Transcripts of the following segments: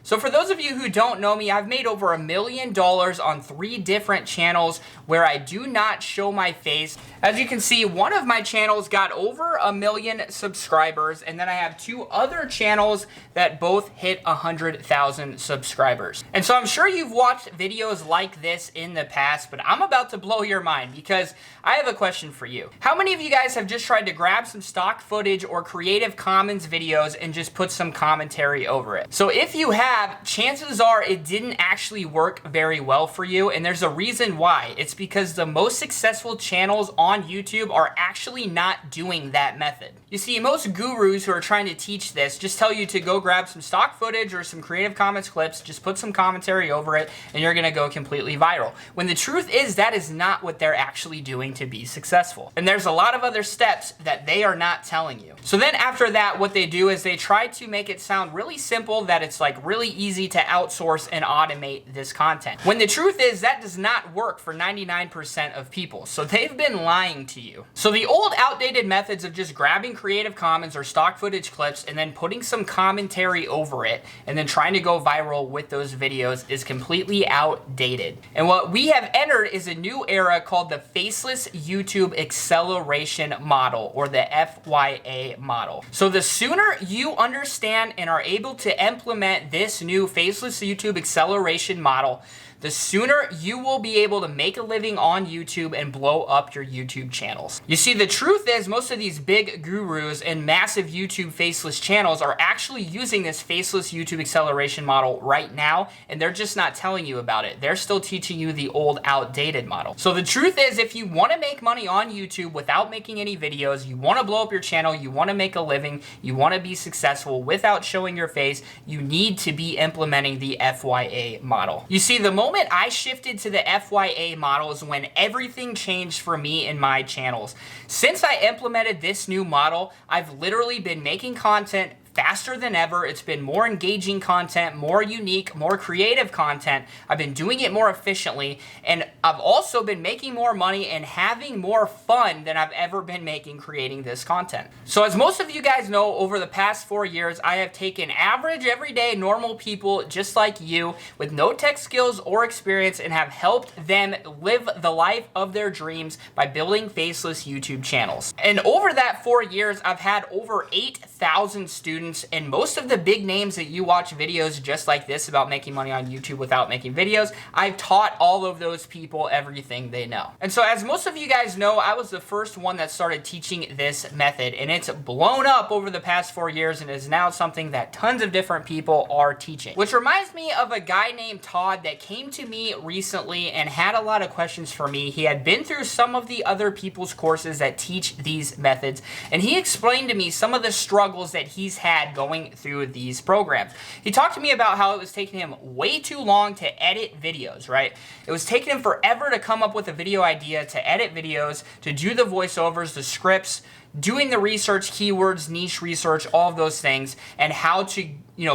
So for those of you who don't know me, I've made over $1 million on 3 different channels where I do not show my face. As you can see, one of my channels got over 1 million subscribers, and then I have 2 other channels that both hit 100,000 subscribers. And so I'm sure you've watched videos like this in the past, but I'm about to blow your mind because I have a question for you. How many of you guys have just tried to grab some stock footage or Creative Commons videos and just put some commentary over it? So if you have, chances are it didn't actually work very well for you, and there's a reason why. It's because the most successful channels on YouTube are actually not doing that method. You see, most gurus who are trying to teach this just tell you to go grab some stock footage or some Creative Commons clips, just put some commentary over it, and you're gonna go completely viral. When the truth is, that is not what they're actually doing to be successful. And there's a lot of other steps that they are not telling you. So then after that, what they do is they try to make it sound really simple, that it's like really easy to outsource and automate this content. When the truth is, that does not work for 99% of people. So they've been lying to you. So the old outdated methods of just grabbing Creative Commons or stock footage clips and then putting some commentary over it and then trying to go viral with those videos is completely outdated. And what we have entered is a new era called the Faceless YouTube Acceleration Model, or the FYA model. So the sooner you understand and are able to implement this new Faceless YouTube Acceleration Model, the sooner you will be able to make a living on YouTube and blow up your YouTube channels. You see, the truth is most of these big gurus and massive YouTube faceless channels are actually using this Faceless YouTube Acceleration Model right now, and they're just not telling you about it. They're still teaching you the old outdated model. So the truth is, if you want to make money on YouTube without making any videos, you want to blow up your channel, you want to make a living, you want to be successful without showing your face, you need to be implementing the FYA model. You see, the moment I shifted to the FYA model is when everything changed for me in my channels. Since I implemented this new model, I've literally been making content faster than ever. It's been more engaging content, more unique, more creative content. I've been doing it more efficiently, and I've also been making more money and having more fun than I've ever been making creating this content. So as most of you guys know, over the past 4 years, I have taken average, everyday, normal people just like you with no tech skills or experience and have helped them live the life of their dreams by building faceless YouTube channels. And over that 4 years, I've had over 8,000 students, and most of the big names that you watch videos just like this about making money on YouTube without making videos, I've taught all of those people everything they know. And so as most of you guys know, I was the first one that started teaching this method, and it's blown up over the past 4 years and is now something that tons of different people are teaching. Which reminds me of a guy named Todd that came to me recently and had a lot of questions for me. He had been through some of the other people's courses that teach these methods, and he explained to me some of the struggles that he's had going through these programs. He talked to me about how it was taking him way too long to edit videos, right? It was taking him forever to come up with a video idea, to edit videos, to do the voiceovers, the scripts, doing the research, keywords, niche research, all of those things, and how to,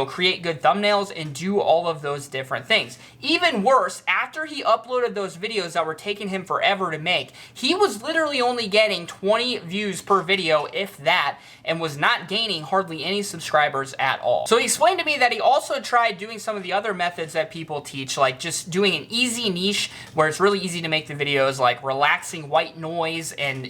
create good thumbnails and do all of those different things. Even worse, after he uploaded those videos that were taking him forever to make, he was literally only getting 20 views per video, if that, and was not gaining hardly any subscribers at all. So he explained to me that he also tried doing some of the other methods that people teach, like just doing an easy niche where it's really easy to make the videos, like relaxing white noise and,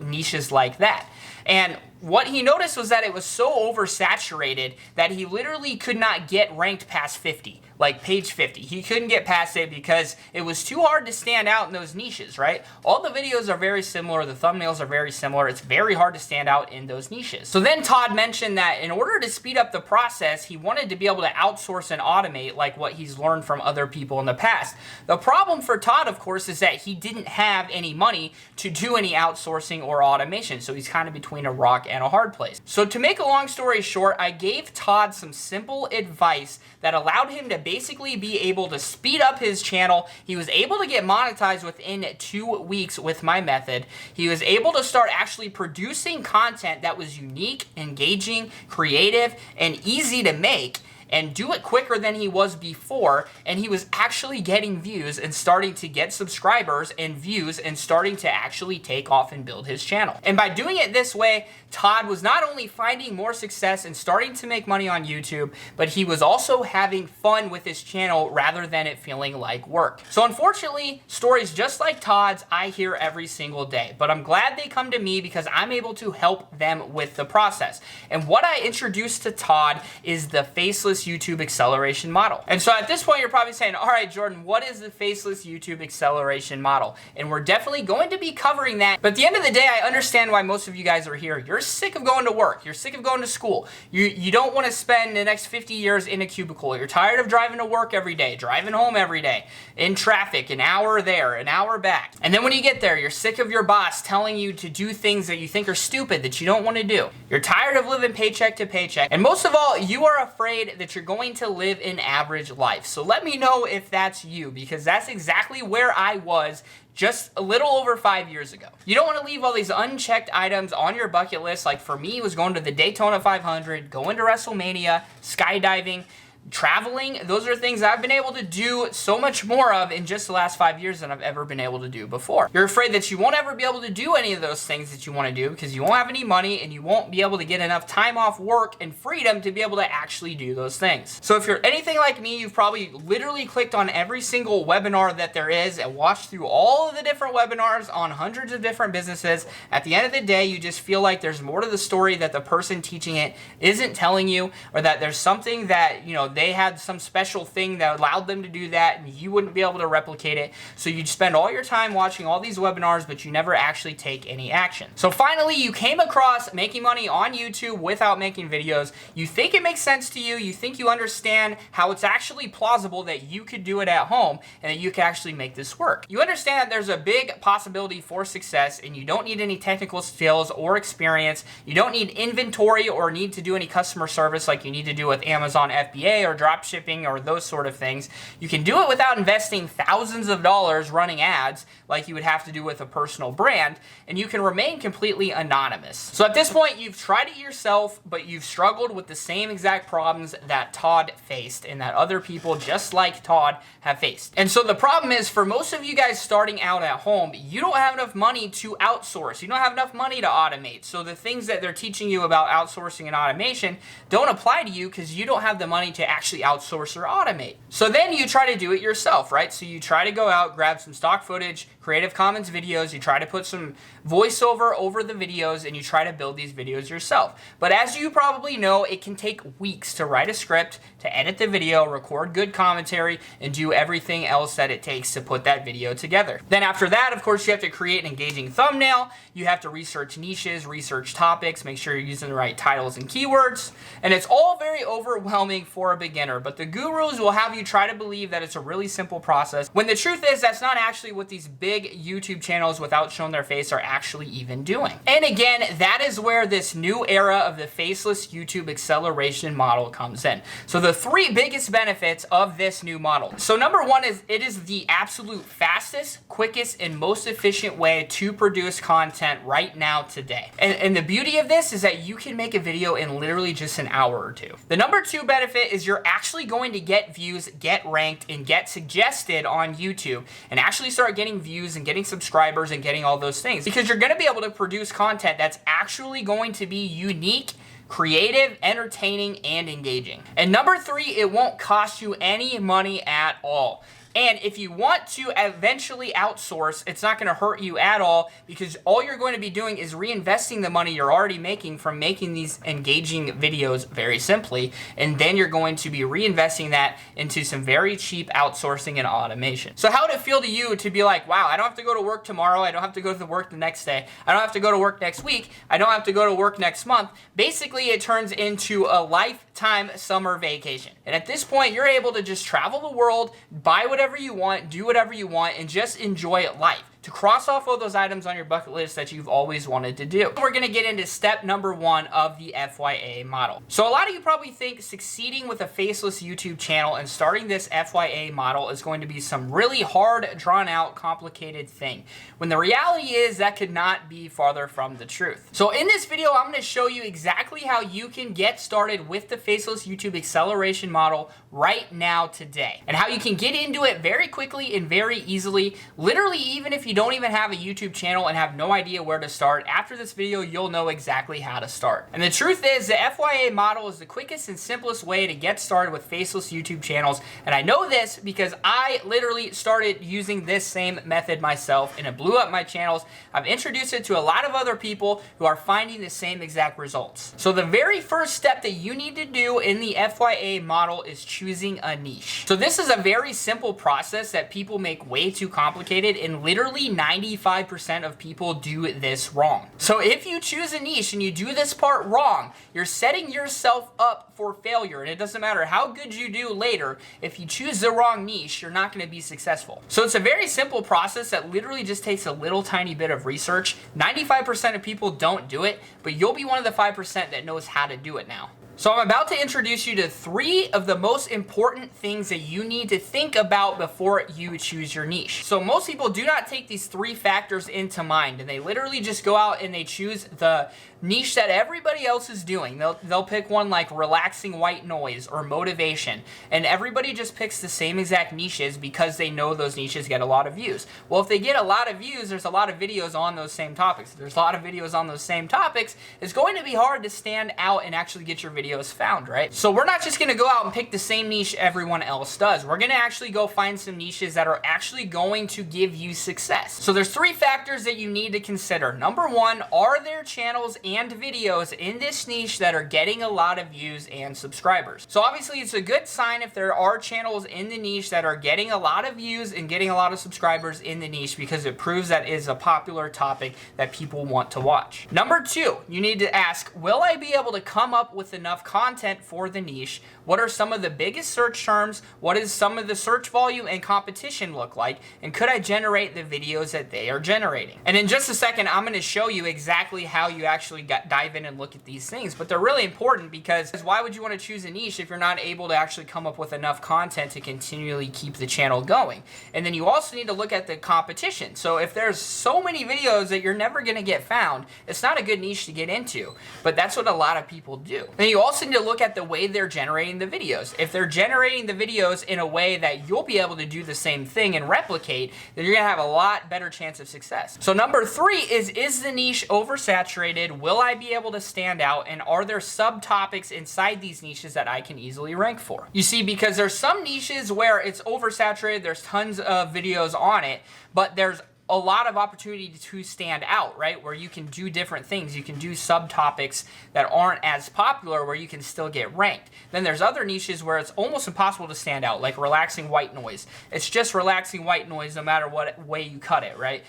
niches like that. And what he noticed was that it was so oversaturated that he literally could not get ranked past 50, like page 50. He couldn't get past it because it was too hard to stand out in those niches, right? All the videos are very similar, the thumbnails are very similar, it's very hard to stand out in those niches. So then Todd mentioned that in order to speed up the process, he wanted to be able to outsource and automate like what he's learned from other people in the past. The problem for Todd, of course, is that he didn't have any money to do any outsourcing or automation, so he's kind of between a rock and a hard place. So to make a long story short, I gave Todd some simple advice that allowed him to basically be able to speed up his channel. He was able to get monetized within 2 weeks with my method. He was able to start actually producing content that was unique, engaging, creative, and easy to make. and do it quicker than he was before, and he was actually getting views and starting to get subscribers and views and starting to actually take off and build his channel. And by doing it this way, Todd was not only finding more success and starting to make money on YouTube, but he was also having fun with his channel rather than it feeling like work. So unfortunately, stories just like Todd's I hear every single day, but I'm glad they come to me because I'm able to help them with the process. And what I introduced to Todd is the Faceless YouTube Acceleration Model. And so at this point, you're probably saying, all right, Jordan, what is the Faceless YouTube Acceleration Model? And we're definitely going to be covering that. But at the end of the day, I understand why most of you guys are here. You're sick of going to work. You're sick of going to school. You don't want to spend the next 50 years in a cubicle. You're tired of driving to work every day, driving home every day, in traffic, an hour there, an hour back. And then when you get there, you're sick of your boss telling you to do things that you think are stupid, that you don't want to do. You're tired of living paycheck to paycheck. And most of all, you are afraid that you're going to live an average life. So let me know if that's you, because that's exactly where I was just a little over 5 years ago. You don't want to leave all these unchecked items on your bucket list. Like for me, it was going to the Daytona 500, going to WrestleMania, skydiving, traveling. Those are things I've been able to do so much more of in just the last 5 years than I've ever been able to do before. You're afraid that you won't ever be able to do any of those things that you want to do because you won't have any money and you won't be able to get enough time off work and freedom to be able to actually do those things. So if you're anything like me, you've probably literally clicked on every single webinar that there is and watched through all of the different webinars on hundreds of different businesses. At the end of the day, you just feel like there's more to the story that the person teaching it isn't telling you, or that there's something that, you know, they had some special thing that allowed them to do that and you wouldn't be able to replicate it. So you'd spend all your time watching all these webinars, but you never actually take any action. So finally, you came across making money on YouTube without making videos. You think it makes sense to you. You think you understand how it's actually plausible that you could do it at home and that you could actually make this work. You understand that there's a big possibility for success and you don't need any technical skills or experience. You don't need inventory or need to do any customer service like you need to do with Amazon FBA or drop shipping or those sort of things. You can do it without investing thousands of dollars running ads like you would have to do with a personal brand, and you can remain completely anonymous. So at this point, you've tried it yourself, but you've struggled with the same exact problems that Todd faced and that other people just like Todd have faced. And so the problem is, for most of you guys starting out at home, you don't have enough money to outsource. You don't have enough money to automate. So the things that they're teaching you about outsourcing and automation don't apply to you because you don't have the money to actually outsource or automate. So then you try to do it yourself, right? So you try to go out, grab some stock footage, Creative Commons videos, you try to put some voiceover over the videos, and you try to build these videos yourself. But as you probably know, it can take weeks to write a script, to edit the video, record good commentary, and do everything else that it takes to put that video together. Then after that, of course, you have to create an engaging thumbnail, you have to research niches, research topics, make sure you're using the right titles and keywords, and it's all very overwhelming for a beginner, but the gurus will have you try to believe that it's a really simple process, when the truth is that's not actually what these big YouTube channels without showing their face are actually even doing. And again, that is where this new era of the Faceless YouTube Acceleration Model comes in. So the three biggest benefits of this new model. So number one is it is the absolute fastest, quickest, and most efficient way to produce content right now today. And the beauty of this is that you can make a video in literally just an hour or two. The number two benefit is you're actually going to get views, get ranked, and get suggested on YouTube, and actually start getting views and getting subscribers and getting all those things, because you're going to be able to produce content that's actually going to be unique, creative, entertaining, and engaging. And number three, it won't cost you any money at all. And if you want to eventually outsource, it's not going to hurt you at all, because all you're going to be doing is reinvesting the money you're already making from making these engaging videos very simply, and then you're going to be reinvesting that into some very cheap outsourcing and automation. So how would it feel to you to be like, wow, I don't have to go to work tomorrow, I don't have to go to work the next day, I don't have to go to work next week, I don't have to go to work next month. Basically, it turns into a lifetime summer vacation. And at this point, you're able to just travel the world, buy whatever you want, do whatever you want, and just enjoy life. to cross off all those items on your bucket list that you've always wanted to do. We're gonna get into step number 1 of the FYA model. So a lot of you probably think succeeding with a faceless YouTube channel and starting this FYA model is going to be some really hard, drawn out, complicated thing, when the reality is that could not be farther from the truth. So in this video, I'm gonna show you exactly how you can get started with the faceless YouTube acceleration model right now today, and how you can get into it very quickly and very easily. Literally, even if you don't even have a YouTube channel and have no idea where to start, after this video, you'll know exactly how to start. And the truth is, the FYA model is the quickest and simplest way to get started with faceless YouTube channels. And I know this because I literally started using this same method myself, and it blew up my channels. I've introduced it to a lot of other people who are finding the same exact results. So the very first step that you need to do in the FYA model is choosing a niche. So this is a very simple process that people make way too complicated, and literally 95% of people do this wrong. So if you choose a niche and you do this part wrong, you're setting yourself up for failure, and it doesn't matter how good you do later. If you choose the wrong niche, you're not going to be successful. So it's a very simple process that literally just takes a little tiny bit of research. 95% of people don't do it, but you'll be one of the 5% that knows how to do it now. So I'm about to introduce you to 3 of the most important things that you need to think about before you choose your niche. So most people do not take these 3 factors into mind, and they literally just go out and they choose the niche that everybody else is doing. They'll pick one like relaxing white noise or motivation, and everybody just picks the same exact niches because they know those niches get a lot of views. Well, if they get a lot of views, there's a lot of videos on those same topics. If there's a lot of videos on those same topics, it's going to be hard to stand out and actually get your videos found, right? So we're not just going to go out and pick the same niche everyone else does. We're going to actually go find some niches that are actually going to give you success. So there's 3 factors that you need to consider. Number 1, are there channels and videos in this niche that are getting a lot of views and subscribers? So obviously it's a good sign if there are channels in the niche that are getting a lot of views and getting a lot of subscribers in the niche, because it proves that it is a popular topic that people want to watch. Number 2, you need to ask, will I be able to come up with enough content for the niche? What are some of the biggest search terms? What is some of the search volume and competition look like? And could I generate the videos that they are generating? And in just a second, I'm going to show you exactly how you actually dive in and look at these things. But they're really important, because why would you want to choose a niche if you're not able to actually come up with enough content to continually keep the channel going? And then you also need to look at the competition. So if there's so many videos that you're never going to get found, it's not a good niche to get into. But that's what a lot of people do. Then you also need to look at the way they're generating the videos. If they're generating the videos in a way that you'll be able to do the same thing and replicate, then you're gonna have a lot better chance of success. So number 3 is the niche oversaturated? Will I be able to stand out? And are there subtopics inside these niches that I can easily rank for? You see, because there's some niches where it's oversaturated, there's tons of videos on it, but there's a lot of opportunity to stand out, right? Where you can do different things. You can do subtopics that aren't as popular where you can still get ranked. Then there's other niches where it's almost impossible to stand out, like relaxing white noise. It's just relaxing white noise no matter what way you cut it, right?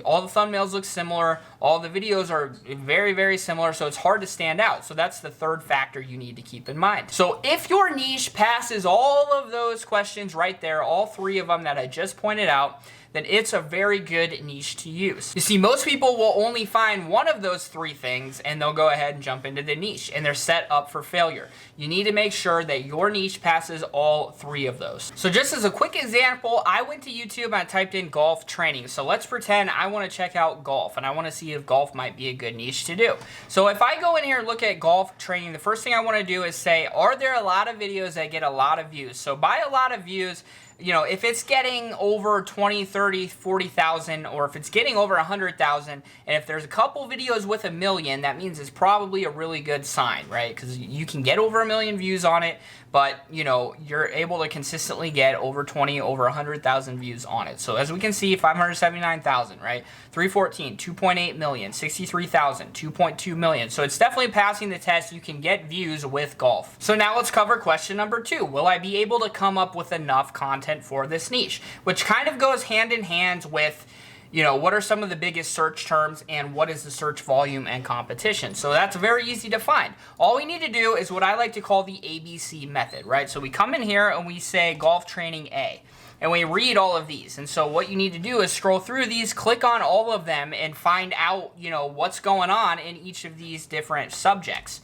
All the thumbnails look similar, all the videos are very, very similar, so it's hard to stand out. So that's the 3rd factor you need to keep in mind. So if your niche passes all of those questions right there, all 3 of them that I just pointed out, then it's a very good niche to use. You see, most people will only find one of those 3 things and they'll go ahead and jump into the niche, and they're set up for failure. You need to make sure that your niche passes all 3 of those. So just as a quick example, I went to YouTube and I typed in golf training. So let's pretend I want to check out golf and I want to see if golf might be a good niche to do. So if I go in here and look at golf training, the first thing I want to do is say, are there a lot of videos that get a lot of views? So by a lot of views, you know, if it's getting over 20, 30, 40,000, or if it's getting over 100,000, and if there's a couple videos with 1 million, that means it's probably a really good sign, right? Because you can get over 1 million views on it, but, you know, you're able to consistently get over 20, over 100,000 views on it. So as we can see, 579,000, right? 314, 2.8 million, 63,000, 2.2 million. So it's definitely passing the test. You can get views with golf. So now let's cover question number 2. Will I be able to come up with enough content for this niche? Which kind of goes hand in hand with, you know, what are some of the biggest search terms and what is the search volume and competition? So that's very easy to find. All we need to do is what I like to call the ABC method, right? So we come in here and we say golf training A. and we read all of these. And so what you need to do is scroll through these, click on all of them, and find out, you know, what's going on in each of these different subjects.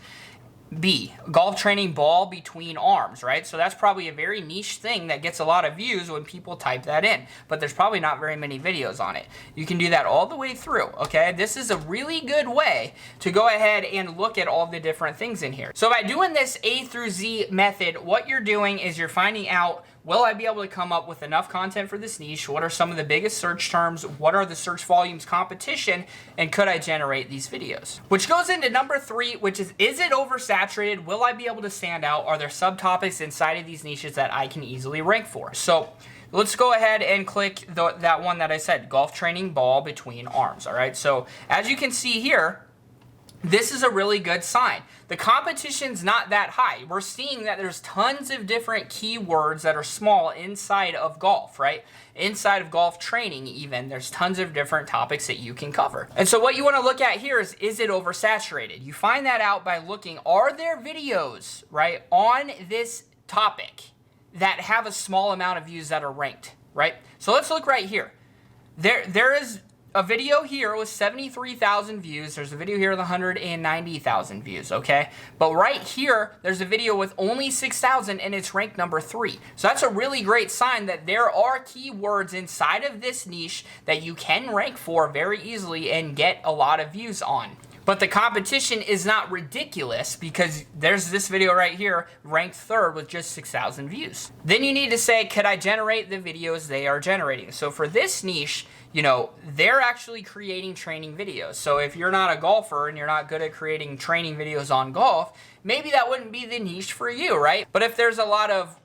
B, golf training ball between arms, right? So that's probably a very niche thing that gets a lot of views when people type that in, but there's probably not very many videos on it. You can do that all the way through, okay? This is a really good way to go ahead and look at all the different things in here. So by doing this A through Z method, what you're doing is you're finding out, will I be able to come up with enough content for this niche? What are some of the biggest search terms? What are the search volumes competition? And could I generate these videos? Which goes into number 3, which is it oversaturated? Will I be able to stand out? Are there subtopics inside of these niches that I can easily rank for? So let's go ahead and click that one that I said, golf training ball between arms, all right? So as you can see here, this is a really good sign. The competition's not that high. We're seeing that there's tons of different keywords that are small inside of golf, right? Inside of golf training even, there's tons of different topics that you can cover. And so what you want to look at here is it oversaturated? You find that out by looking, are there videos, right, on this topic that have a small amount of views that are ranked, right? So let's look right here. There is a video here with 73,000 views. There's a video here with 190,000 views, okay? But right here, there's a video with only 6,000 and it's ranked number 3. So that's a really great sign that there are keywords inside of this niche that you can rank for very easily and get a lot of views on. But the competition is not ridiculous because there's this video right here ranked 3rd with just 6,000 views. Then you need to say, could I generate the videos they are generating? So for this niche, you know, they're actually creating training videos. So if you're not a golfer and you're not good at creating training videos on golf, maybe that wouldn't be the niche for you, right? But if there's a lot of,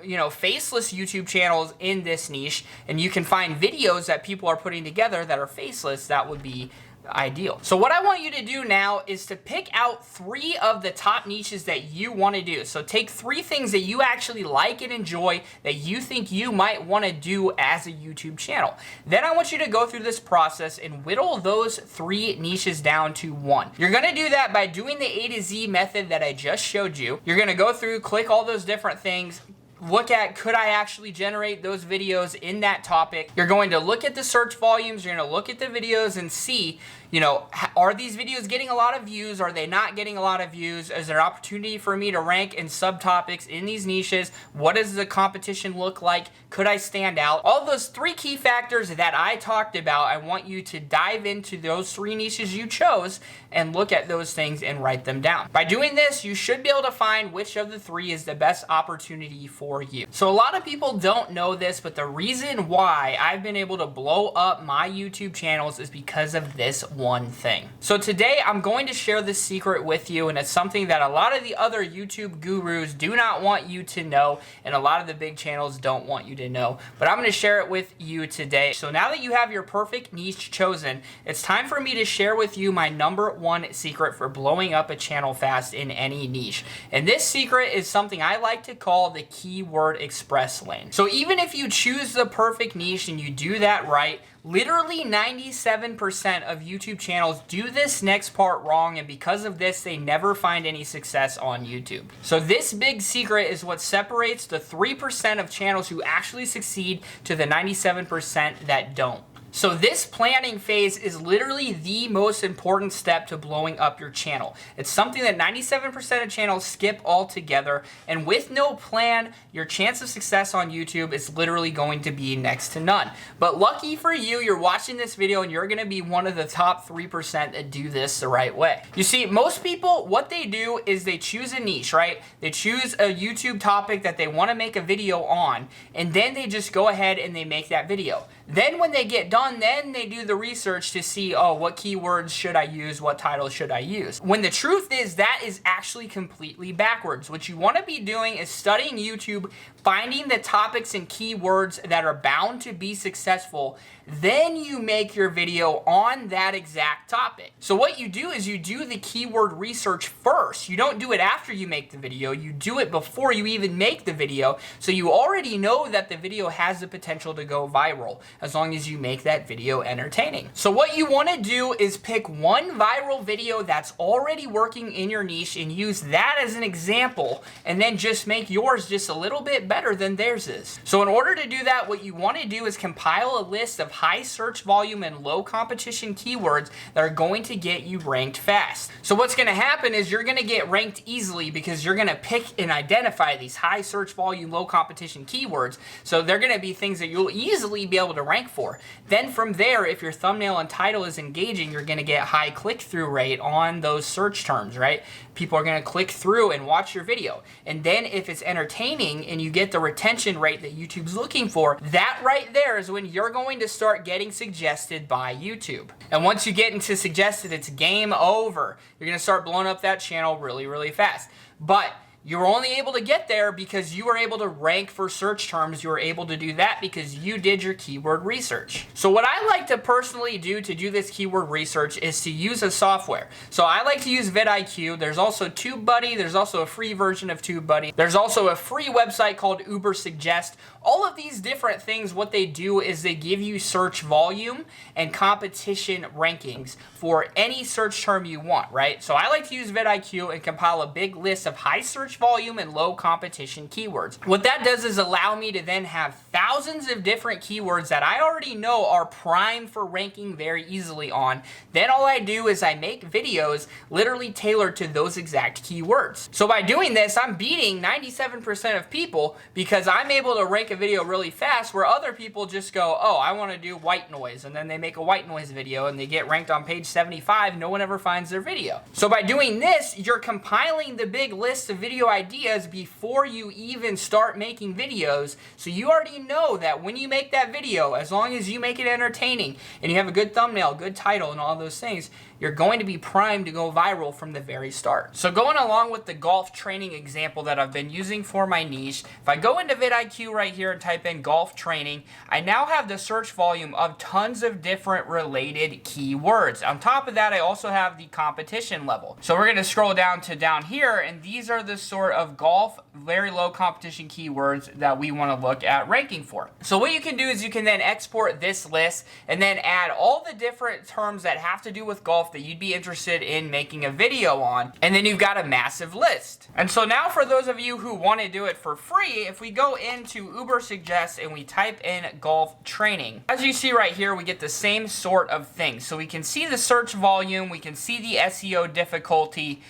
you know, faceless YouTube channels in this niche and you can find videos that people are putting together that are faceless, that would be ideal. So what I want you to do now is to pick out 3 of the top niches that you want to do. So take 3 things that you actually like and enjoy that you think you might want to do as a YouTube channel. Then I want you to go through this process and whittle those 3 niches down to 1. You're going to do that by doing the A to Z method that I just showed you. You're going to go through, click all those different things, look at, could I actually generate those videos in that topic? You're going to look at the search volumes, you're going to look at the videos and see, you know, are these videos getting a lot of views? Are they not getting a lot of views? Is there opportunity for me to rank in subtopics in these niches? What does the competition look like? Could I stand out? All those 3 key factors that I talked about, I want you to dive into those 3 niches you chose and look at those things and write them down. By doing this, you should be able to find which of the 3 is the best opportunity for you. So a lot of people don't know this, but the reason why I've been able to blow up my YouTube channels is because of this one thing. So today I'm going to share this secret with you, and it's something that a lot of the other YouTube gurus do not want you to know, and a lot of the big channels don't want you to know, but I'm going to share it with you today. So now that you have your perfect niche chosen, it's time for me to share with you my number 1 secret for blowing up a channel fast in any niche. And this secret is something I like to call the keyword express lane. So even if you choose the perfect niche and you do that right, literally 97% of YouTube channels do this next part wrong, and because of this, they never find any success on YouTube. So this big secret is what separates the 3% of channels who actually succeed to the 97% that don't. So this planning phase is literally the most important step to blowing up your channel. It's something that 97% of channels skip altogether, and with no plan, your chance of success on YouTube is literally going to be next to none. But lucky for you, you're watching this video and you're gonna be one of the top 3% that do this the right way. You see, most people, what they do is they choose a niche, right? They choose a YouTube topic that they wanna make a video on, and then they just go ahead and they make that video. Then when they get done, then they do the research to see, oh, what keywords should I use? What titles should I use? When the truth is that is actually completely backwards. What you want to be doing is studying YouTube, finding the topics and keywords that are bound to be successful. Then you make your video on that exact topic. So what you do is you do the keyword research first. You don't do it after you make the video. You do it before you even make the video. So you already know that the video has the potential to go viral, as long as you make that video entertaining. So what you want to do is pick one viral video that's already working in your niche and use that as an example, and then just make yours just a little bit better better than theirs is. So in order to do that, what you want to do is compile a list of high search volume and low competition keywords that are going to get you ranked fast. So what's going to happen is you're going to get ranked easily because you're going to pick and identify these high search volume, low competition keywords. So they're going to be things that you'll easily be able to rank for. Then from there, if your thumbnail and title is engaging, you're going to get high click-through rate on those search terms, right? People are going to click through and watch your video. And then if it's entertaining and you get the retention rate that YouTube's looking for, that right there is when you're going to start getting suggested by YouTube. And once you get into suggested, it's game over. You're going to start blowing up that channel really, really fast. But you were only able to get there because you were able to rank for search terms. You were able to do that because you did your keyword research. So what I like to personally do to do this keyword research is to use a software. So I like to use vidIQ. There's also TubeBuddy. There's also a free version of TubeBuddy. There's also a free website called Ubersuggest. All of these different things, what they do is they give you search volume and competition rankings for any search term you want, right? So I like to use vidIQ and compile a big list of high search volume and low competition keywords. What that does is allow me to then have thousands of different keywords that I already know are primed for ranking very easily on. Then all I do is I make videos literally tailored to those exact keywords. So by doing this, I'm beating 97% of people because I'm able to rank a video really fast where other people just go, oh, I want to do white noise, and then they make a white noise video and they get ranked on page 75. No one ever finds their video. So by doing this, you're compiling the big list of video ideas before you even start making videos. So you already know that when you make that video, as long as you make it entertaining and you have a good thumbnail, good title, and all those things, you're going to be primed to go viral from the very start. So going along with the golf training example that I've been using for my niche, if I go into vidIQ right here and type in golf training, I now have the search volume of tons of different related keywords. On top of that, I also have the competition level. So we're going to scroll down to down here, and these are the sort of golf, very low competition keywords that we want to look at ranking for. So what you can do is you can then export this list and then add all the different terms that have to do with golf that you'd be interested in making a video on, and then you've got a massive list. And so now for those of you who want to do it for free, if we go into Ubersuggest and we type in golf training, as you see right here, we get the same sort of thing. So we can see the search volume, we can see the SEO difficulty,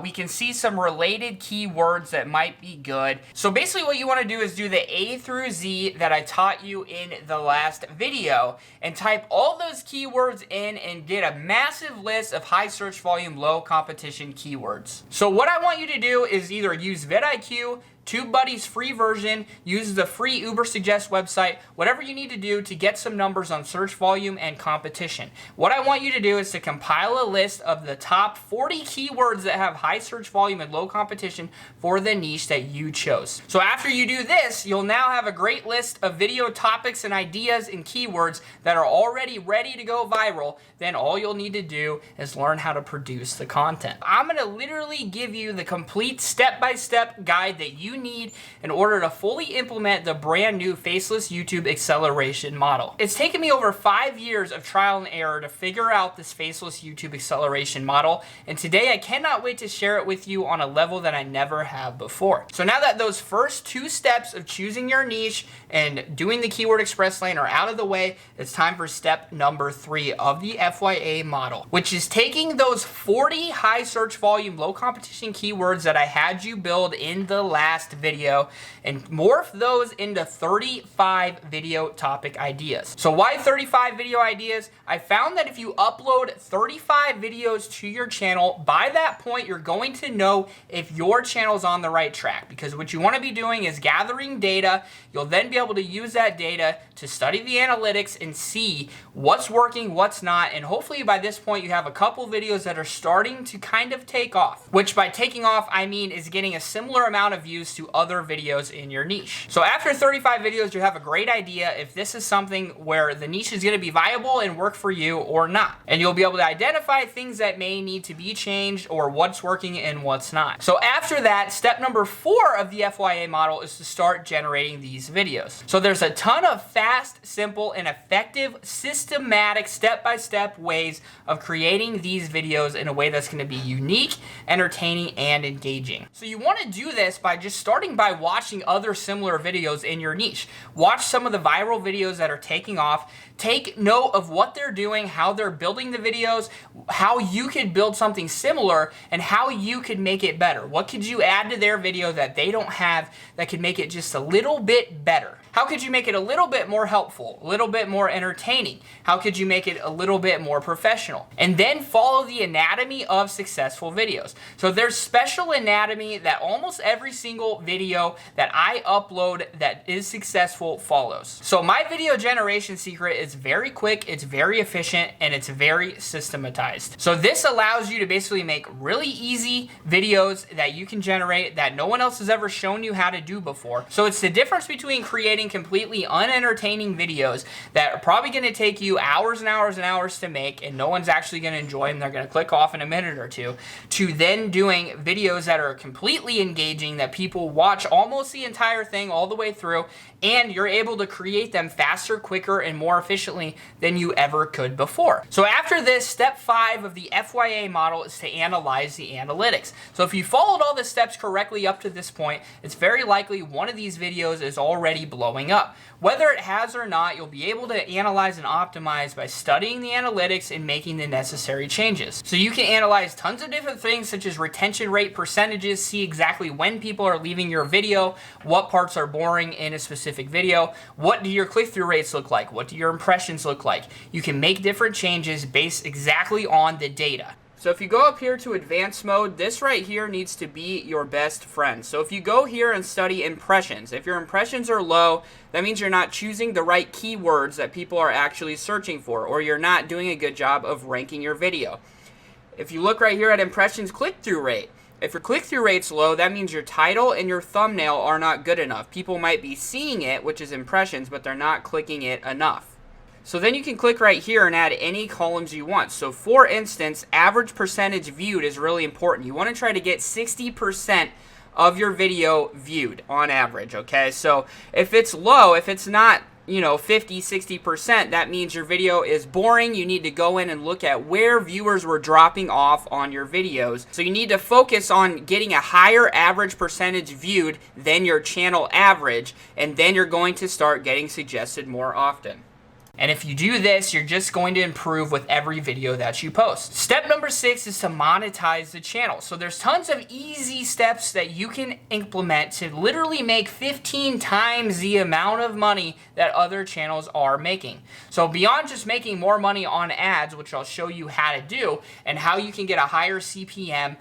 we can see some related keywords that might be good. So basically what you want to do is do the A through Z that I taught you in the last video and type all those keywords in and get a massive list of high search volume, low competition keywords. So what I want you to do is either use vidIQ, TubeBuddy's free version, use the free Ubersuggest website, whatever you need to do to get some numbers on search volume and competition. What I want you to do is to compile a list of the top 40 keywords that have high search volume and low competition for the niche that you chose. So after you do this, you'll now have a great list of video topics and ideas and keywords that are already ready to go viral. Then all you'll need to do is learn how to produce the content. I'm going to literally give you the complete step-by-step guide that you need in order to fully implement the brand new Faceless YouTube acceleration model. It's taken me over 5 years of trial and error to figure out this Faceless YouTube acceleration model, and today I cannot wait to share it with you on a level that I never have before. So now that those first 2 steps of choosing your niche and doing the Keyword Express Lane are out of the way, it's time for step number 3 of the FYA model, which is taking those 40 high search volume, low competition keywords that I had you build in the last video and morph those into 35 video topic ideas. So why 35 video ideas? I found that if you upload 35 videos to your channel, by that point you're going to know if your channel is on the right track, because what you want to be doing is gathering data. You'll then be able to use that data to study the analytics and see what's working, what's not, and hopefully by this point you have a couple videos that are starting to kind of take off, which by taking off I mean is getting a similar amount of views to other videos in your niche. So after 35 videos, you have a great idea if this is something where the niche is going to be viable and work for you or not. And you'll be able to identify things that may need to be changed or what's working and what's not. So after that, step number 4 of the FYA model is to start generating these videos. So there's a ton of fast, simple, and effective, systematic, step-by-step ways of creating these videos in a way that's going to be unique, entertaining, and engaging. So you want to do this by just starting by watching other similar videos in your niche. Watch some of the viral videos that are taking off. Take note of what they're doing, how they're building the videos, how you could build something similar, and how you could make it better. What could you add to their video that they don't have that could make it just a little bit better? How could you make it a little bit more helpful, a little bit more entertaining? How could you make it a little bit more professional? And then follow the anatomy of successful videos. So there's special anatomy that almost every single video that I upload that is successful follows. So my video generation secret is very quick, it's very efficient, and it's very systematized. So this allows you to basically make really easy videos that you can generate that no one else has ever shown you how to do before. So it's the difference between creating completely unentertaining videos that are probably going to take you hours and hours and hours to make, and no one's actually going to enjoy them, they're going to click off in a minute or two, to then doing videos that are completely engaging, that people watch almost the entire thing all the way through, and you're able to create them faster, quicker, and more efficiently than you ever could before. So after this, step 5 of the FYA model is to analyze the analytics. So if you followed all the steps correctly up to this point, it's very likely one of these videos is already blowing up. Whether it has or not, you'll be able to analyze and optimize by studying the analytics and making the necessary changes. So you can analyze tons of different things such as retention rate percentages, see exactly when people are leaving your video, what parts are boring in a specific video, what do your click-through rates look like, what do your impressions look like. You can make different changes based exactly on the data. So if you go up here to advanced mode, this right here needs to be your best friend. So if you go here and study impressions, if your impressions are low, that means you're not choosing the right keywords that people are actually searching for, or you're not doing a good job of ranking your video. If you look right here at impressions click-through rate, if your click-through rate's low, that means your title and your thumbnail are not good enough. People might be seeing it, which is impressions, but they're not clicking it enough. So then you can click right here and add any columns you want. So for instance, average percentage viewed is really important. You want to try to get 60% of your video viewed on average, okay? So if it's low, if it's not, 50, 60%, that means your video is boring. You need to go in and look at where viewers were dropping off on your videos. So you need to focus on getting a higher average percentage viewed than your channel average, and then you're going to start getting suggested more often. And if you do this, you're just going to improve with every video that you post. Step number 6 is to monetize the channel. So there's tons of easy steps that you can implement to literally make 15 times the amount of money that other channels are making. So beyond just making more money on ads, which I'll show you how to do, and how you can get a higher CPM,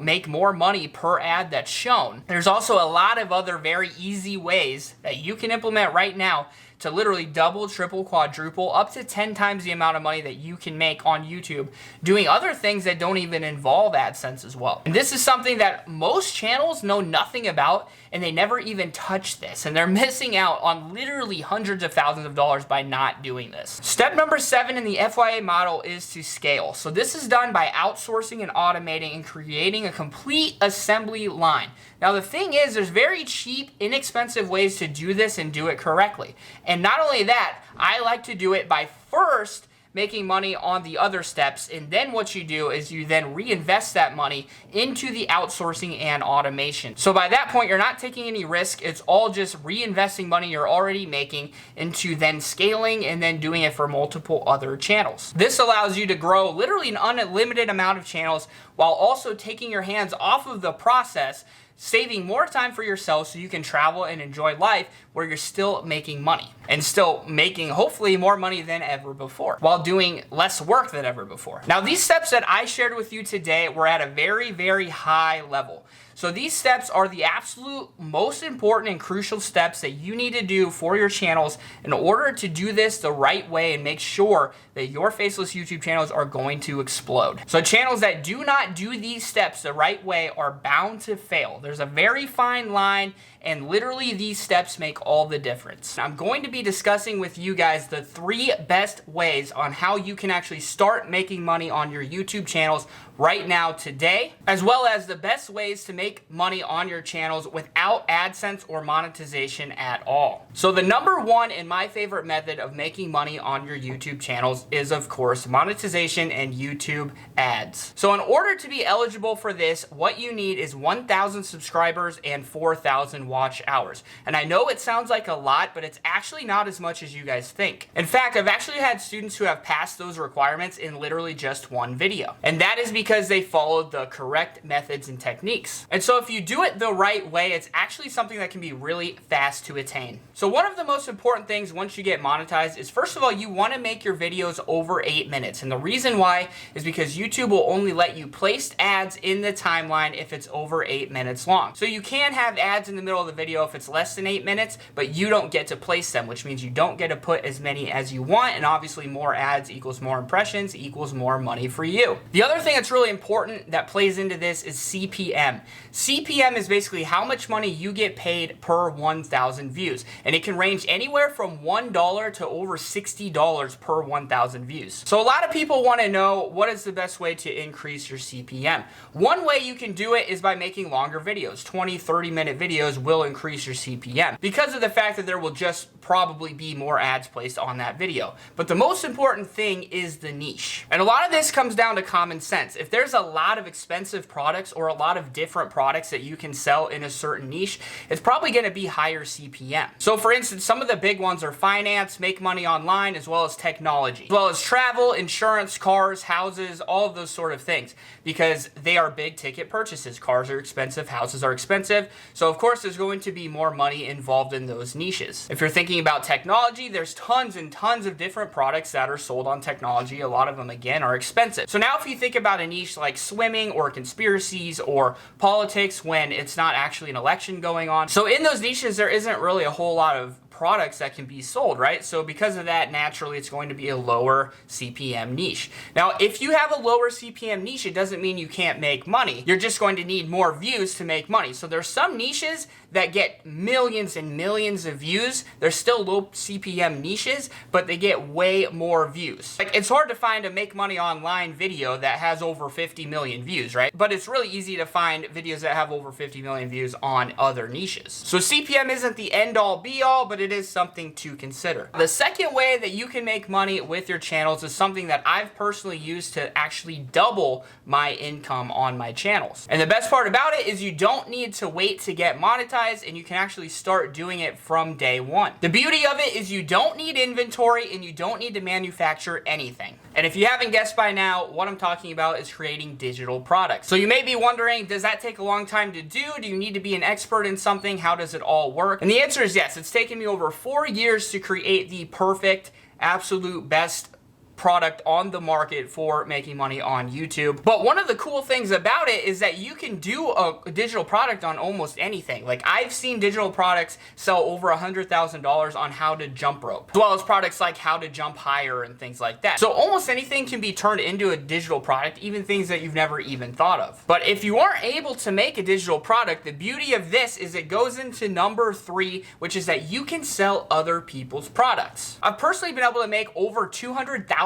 make more money per ad that's shown. There's also a lot of other very easy ways that you can implement right now to literally double, triple, quadruple, up to 10 times the amount of money that you can make on YouTube doing other things that don't even involve AdSense as well. And this is something that most channels know nothing about, and they never even touch this, and they're missing out on literally hundreds of thousands of dollars by not doing this. Step number 7 in the FYA model is to scale. So this is done by outsourcing and automating and creating a complete assembly line. Now the thing is, there's very cheap, inexpensive ways to do this and do it correctly. And not only that, I like to do it by first making money on the other steps, and then what you do is you then reinvest that money into the outsourcing and automation. So by that point, you're not taking any risk. It's all just reinvesting money you're already making into then scaling and then doing it for multiple other channels. This allows you to grow literally an unlimited amount of channels while also taking your hands off of the process, saving more time for yourself so you can travel and enjoy life where you're still making money and still making hopefully more money than ever before while doing less work than ever before. Now these steps that I shared with you today were at a very, very high level. So these steps are the absolute most important and crucial steps that you need to do for your channels in order to do this the right way and make sure that your faceless YouTube channels are going to explode. So channels that do not do these steps the right way are bound to fail. There's a very fine line, and literally these steps make all the difference. I'm going to be discussing with you guys the 3 best ways on how you can actually start making money on your YouTube channels right now today, as well as the best ways to make make money on your channels without AdSense or monetization at all. So the number one and my favorite method of making money on your YouTube channels is, of course, monetization and YouTube ads. So in order to be eligible for this, what you need is 1,000 subscribers and 4,000 watch hours. And I know it sounds like a lot, but it's actually not as much as you guys think. In fact, I've actually had students who have passed those requirements in literally just one video. And that is because they followed the correct methods and techniques. And so if you do it the right way, it's actually something that can be really fast to attain. So one of the most important things once you get monetized is, first of all, you want to make your videos over 8 minutes. And the reason why is because YouTube will only let you place ads in the timeline if it's over 8 minutes long. So you can have ads in the middle of the video if it's less than 8 minutes, but you don't get to place them, which means you don't get to put as many as you want, and obviously more ads equals more impressions equals more money for you. The other thing that's really important that plays into this is CPM. CPM is basically how much money you get paid per 1,000 views, and it can range anywhere from $1 to over $60 per 1,000 views. So a lot of people want to know, what is the best way to increase your CPM? One way you can do it is by making longer videos. 20, 30-minute videos will increase your CPM because of the fact that there will just probably be more ads placed on that video. But the most important thing is the niche. And a lot of this comes down to common sense. If there's a lot of expensive products or a lot of different products that you can sell in a certain niche, it's probably going to be higher CPM. So for instance, some of the big ones are finance, make money online, as well as technology, as well as travel, insurance, cars, houses, all of those sort of things, because they are big ticket purchases. Cars are expensive, houses are expensive. So of course there's going to be more money involved in those niches. If you're thinking about technology, there's tons and tons of different products that are sold on technology. A lot of them, again, are expensive. So now if you think about a niche like swimming or conspiracies or politics when it's not actually an election going on, so in those niches there isn't really a whole lot of products that can be sold, right? So because of that, naturally it's going to be a lower CPM niche. Now, if you have a lower CPM niche, it doesn't mean you can't make money. You're just going to need more views to make money. So there's some niches that get millions and millions of views. They're still low CPM niches, but they get way more views. Like, it's hard to find a make money online video that has over 50 million views, right? But it's really easy to find videos that have over 50 million views on other niches. So CPM isn't the end all be all, but it is something to consider. The second way that you can make money with your channels is something that I've personally used to actually double my income on my channels. And the best part about it is you don't need to wait to get monetized, and you can actually start doing it from day one. The beauty of it is you don't need inventory and you don't need to manufacture anything. And if you haven't guessed by now, what I'm talking about is creating digital products. So you may be wondering, does that take a long time to do? Do you need to be an expert in something? How does it all work? And the answer is yes. It's taken me over 4 years to create the perfect, absolute best product on the market for making money on YouTube. But one of the cool things about it is that you can do a digital product on almost anything. Like, I've seen digital products sell over $100,000 on how to jump rope, as well as products like how to jump higher and things like that. So almost anything can be turned into a digital product, even things that you've never even thought of. But if you aren't able to make a digital product, the beauty of this is it goes into number 3, which is that you can sell other people's products. I've personally been able to make over $200,000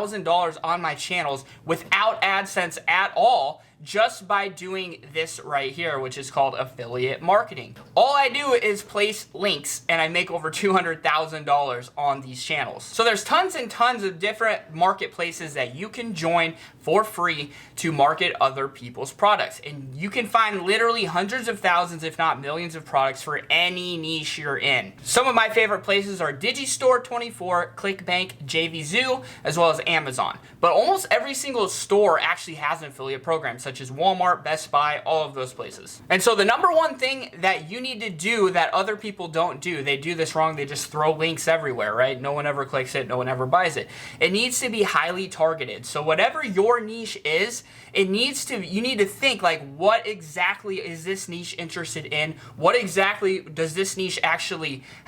on my channels without AdSense at all, just by doing this right here, which is called affiliate marketing. All I do is place links and I make over $200,000 on these channels. So there's tons and tons of different marketplaces that you can join for free to market other people's products. And you can find literally hundreds of thousands, if not millions of products for any niche you're in. Some of my favorite places are Digistore24, ClickBank, JVZoo, as well as Amazon. But almost every single store actually has an affiliate program, such as Walmart, Best Buy, all of those places. And so the number one thing that you need to do that other people don't do, they do this wrong, they just throw links everywhere, right? No one ever clicks it, no one ever buys it. It needs to be highly targeted. So whatever your niche is, you need to think, like, what exactly is this niche interested in? What exactly does this niche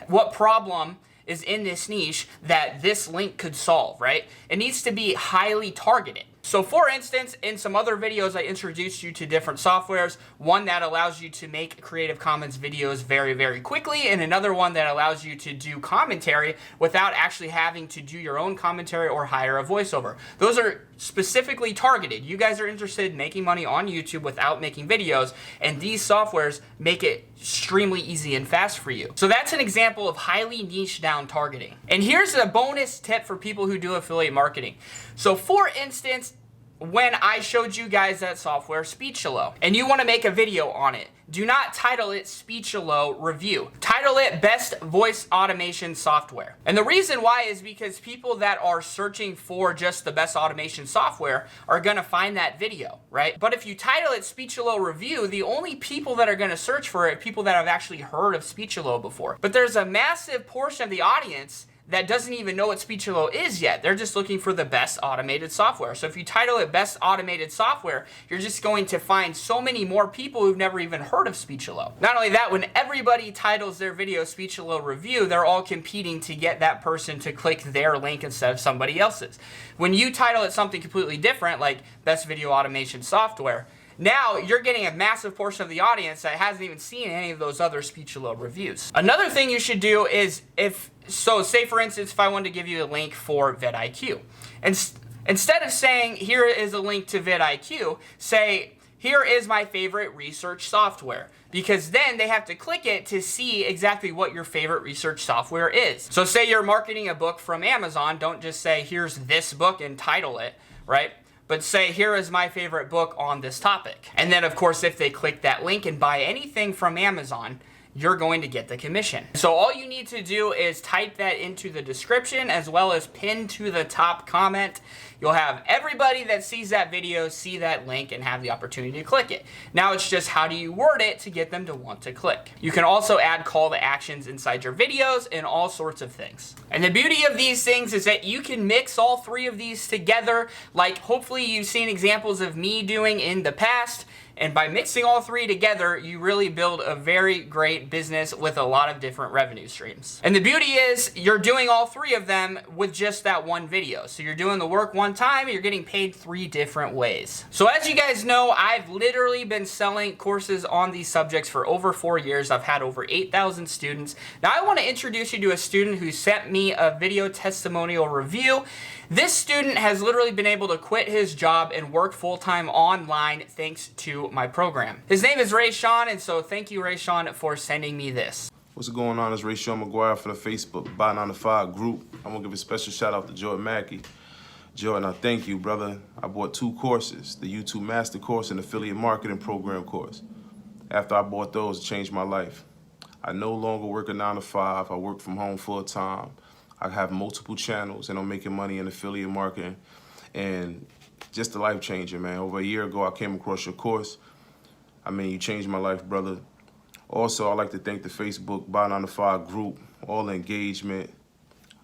what problem is in this niche that this link could solve, right? It needs to be highly targeted. So for instance, in some other videos, I introduced you to different softwares. One that allows you to make Creative Commons videos very, very quickly, and another one that allows you to do commentary without actually having to do your own commentary or hire a voiceover. Those are specifically targeted. You guys are interested in making money on YouTube without making videos, and these softwares make it extremely easy and fast for you. So that's an example of highly niche down targeting. And here's a bonus tip for people who do affiliate marketing. So for instance, when I showed you guys that software, Speechelo, and you want to make a video on it, do not title it Speechelo Review. Title it Best Voice Automation Software. And the reason why is because people that are searching for just the best automation software are going to find that video, right? But if you title it Speechelo Review, the only people that are going to search for it are people that have actually heard of Speechelo before. But there's a massive portion of the audience that doesn't even know what Speechelo is yet. They're just looking for the best automated software. So if you title it Best Automated Software, you're just going to find so many more people who've never even heard of Speechelo. Not only that, when everybody titles their video Speechelo Review, they're all competing to get that person to click their link instead of somebody else's. When you title it something completely different, like Best Video Automation Software, now you're getting a massive portion of the audience that hasn't even seen any of those other Speechelo reviews. Another thing you should do is say for instance, if I wanted to give you a link for vidIQ, and instead of saying here is a link to vidIQ, say here is my favorite research software, because then they have to click it to see exactly what your favorite research software is. So say you're marketing a book from Amazon, don't just say here's this book and title it, right? But say, here is my favorite book on this topic. And then, of course, if they click that link and buy anything from Amazon, you're going to get the commission. So all you need to do is type that into the description as well as pin to the top comment. You'll have everybody that sees that video see that link and have the opportunity to click it. Now it's just how do you word it to get them to want to click. You can also add call to actions inside your videos and all sorts of things. And the beauty of these things is that you can mix all three of these together, like hopefully you've seen examples of me doing in the past. And by mixing all three together, you really build a very great business with a lot of different revenue streams. And the beauty is you're doing all three of them with just that one video. So you're doing the work one time, and you're getting paid three different ways. So as you guys know, I've literally been selling courses on these subjects for over 4 years. I've had over 8,000 students. Now I want to introduce you to a student who sent me a video testimonial review. This student has literally been able to quit his job and work full-time online thanks to my program. His name is Rayshawn, and so thank you, Rayshawn, for sending me this. What's going on? It's Rayshawn McGuire for the Facebook Buy 9 to 5 group. I'm gonna give a special shout out to Jordan Mackey. Jordan, I thank you, brother. I bought 2 courses, the YouTube Master Course and Affiliate Marketing Program course. After I bought those, it changed my life. I no longer work a 9 to 5. I work from home full time. I have multiple channels and I'm making money in affiliate marketing, and just a life changer, man. Over a year ago, I came across your course. I mean, you changed my life, brother. Also, I'd like to thank the Facebook Buy 9 to 5 group, all the engagement.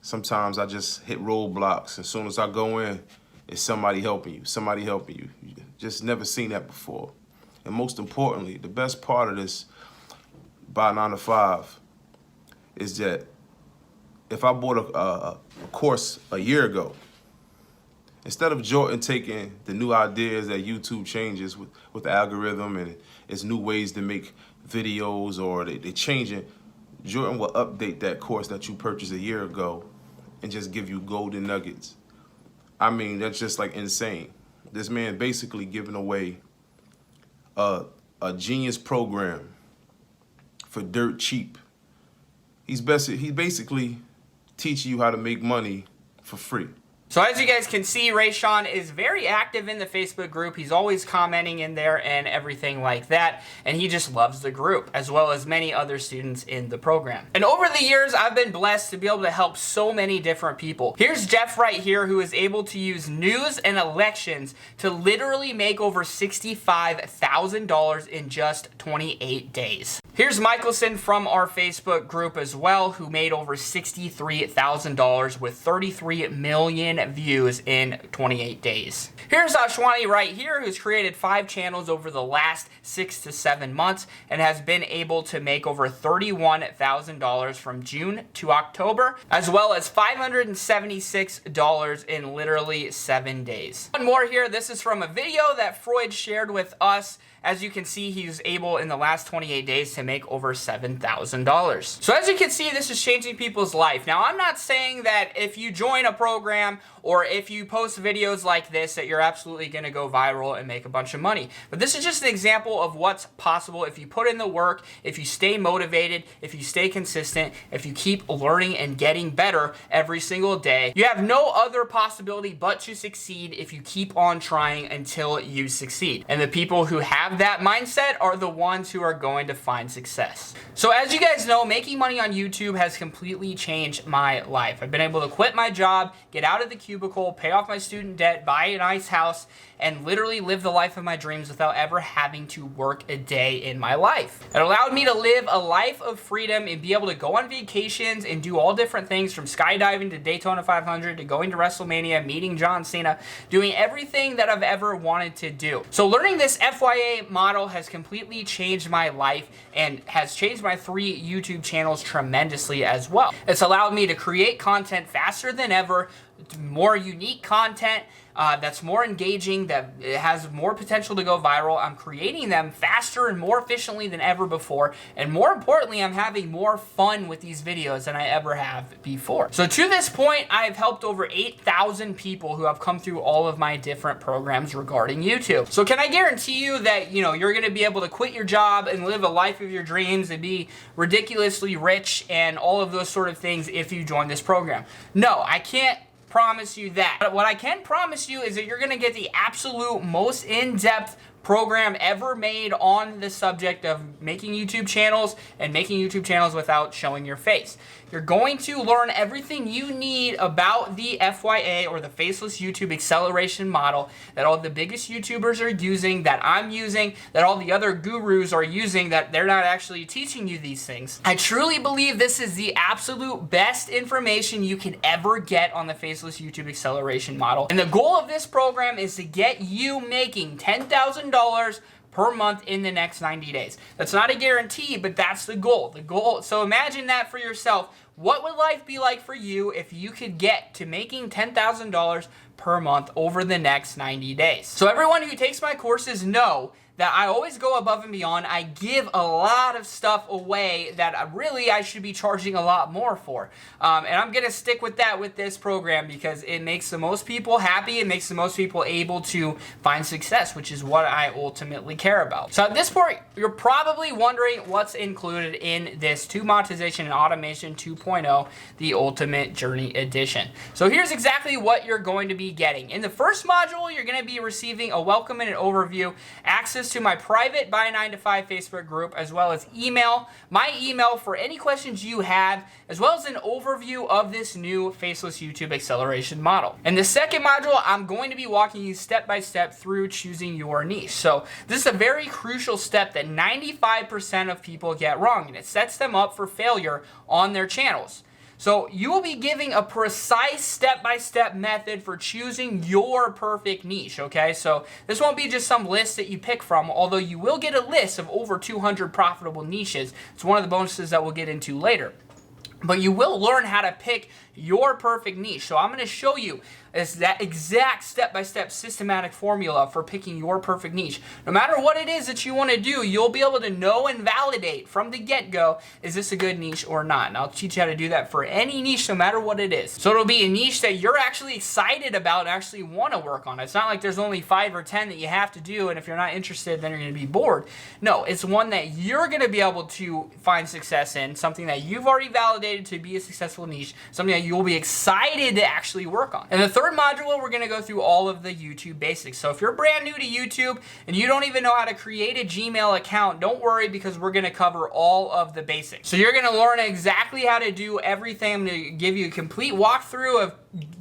Sometimes I just hit roadblocks. As soon as I go in, it's somebody helping you, somebody helping you. You just never seen that before. And most importantly, the best part of this Buy 9 to 5 is that if I bought a course a year ago, instead of Jordan taking the new ideas that YouTube changes with the algorithm and its new ways to make videos, or they changing, Jordan will update that course that you purchased a year ago and just give you golden nuggets. I mean, that's just like insane. This man basically giving away a genius program for dirt cheap. He's basically teaching you how to make money for free. So as you guys can see, Rayshawn is very active in the Facebook group. He's always commenting in there and everything like that. And he just loves the group, as well as many other students in the program. And over the years, I've been blessed to be able to help so many different people. Here's Jeff right here, who is able to use news and elections to literally make over $65,000 in just 28 days. Here's Michelson from our Facebook group as well, who made over $63,000 with 33 million million views in 28 days. Here's Ashwani right here, who's created 5 channels over the last 6 to 7 months and has been able to make over $31,000 from June to October, as well as $576 in literally 7 days. One more here. This is from a video that Freud shared with us. As you can see, he was able in the last 28 days to make over $7,000. So as you can see, this is changing people's life. Now, I'm not saying that if you join a program or if you post videos like this that you're absolutely going to go viral and make a bunch of money. But this is just an example of what's possible if you put in the work, if you stay motivated, if you stay consistent, if you keep learning and getting better every single day. You have no other possibility but to succeed if you keep on trying until you succeed. And the people who have that mindset are the ones who are going to find success. So as you guys know, making money on YouTube has completely changed my life. I've been able to quit my job, get out of the cubicle, pay off my student debt, buy a nice house, and literally live the life of my dreams without ever having to work a day in my life. It allowed me to live a life of freedom and be able to go on vacations and do all different things, from skydiving to Daytona 500 to going to WrestleMania, meeting John Cena, doing everything that I've ever wanted to do. So learning this FYA model has completely changed my life and has changed my 3 YouTube channels tremendously as well. It's allowed me to create content faster than ever, more unique content that's more engaging, that it has more potential to go viral. I'm creating them faster and more efficiently than ever before, and more importantly, I'm having more fun with these videos than I ever have before. So to this point, I've helped over 8,000 people who have come through all of my different programs regarding YouTube. So can I guarantee you that, you're going to be able to quit your job and live a life of your dreams and be ridiculously rich and all of those sort of things if you join this program? No, I can't promise you that. But what I can promise you is that you're going to get the absolute most in-depth program ever made on the subject of making YouTube channels and making YouTube channels without showing your face. You're going to learn everything you need about the FYA, or the Faceless YouTube Acceleration Model, that all the biggest YouTubers are using, that I'm using, that all the other gurus are using, that they're not actually teaching you these things. I truly believe this is the absolute best information you can ever get on the Faceless YouTube Acceleration Model. And the goal of this program is to get you making $10,000 per month in the next 90 days. That's not a guarantee, but that's the goal. So imagine that for yourself. What would life be like for you if you could get to making $10,000 per month over the next 90 days? So everyone who takes my courses know that I always go above and beyond. I give a lot of stuff away that I should be charging a lot more for. And I'm going to stick with that with this program because it makes the most people happy. It makes the most people able to find success, which is what I ultimately care about. So at this point, you're probably wondering what's included in this Tube Monetization and Automation 2.0, the Ultimate Journey Edition. So here's exactly what you're going to be getting. In the first module, you're going to be receiving a welcome and an overview, access to my private Buy 9 to 5 Facebook group, as well as my email for any questions you have, as well as an overview of this new Faceless YouTube Acceleration Model. In the second module, I'm going to be walking you step by step through choosing your niche. So this is a very crucial step that 95% of people get wrong, and it sets them up for failure on their channels. So you will be giving a precise step-by-step method for choosing your perfect niche, okay? So this won't be just some list that you pick from, although you will get a list of over 200 profitable niches. It's one of the bonuses that we'll get into later. But you will learn how to pick your perfect niche. So I'm going to show you that exact step-by-step systematic formula for picking your perfect niche. No matter what it is that you want to do, you'll be able to know and validate from the get-go, is this a good niche or not? And I'll teach you how to do that for any niche, no matter what it is. So it'll be a niche that you're actually excited about and actually want to work on. It's not like there's only 5 or 10 that you have to do, and if you're not interested, then you're going to be bored. No, it's one that you're going to be able to find success in, something that you've already validated to be a successful niche, something that you'll be excited to actually work on. In the third module, we're going to go through all of the YouTube basics. So if you're brand new to YouTube and you don't even know how to create a Gmail account, don't worry, because we're going to cover all of the basics. So you're going to learn exactly how to do everything. I'm going to give you a complete walkthrough of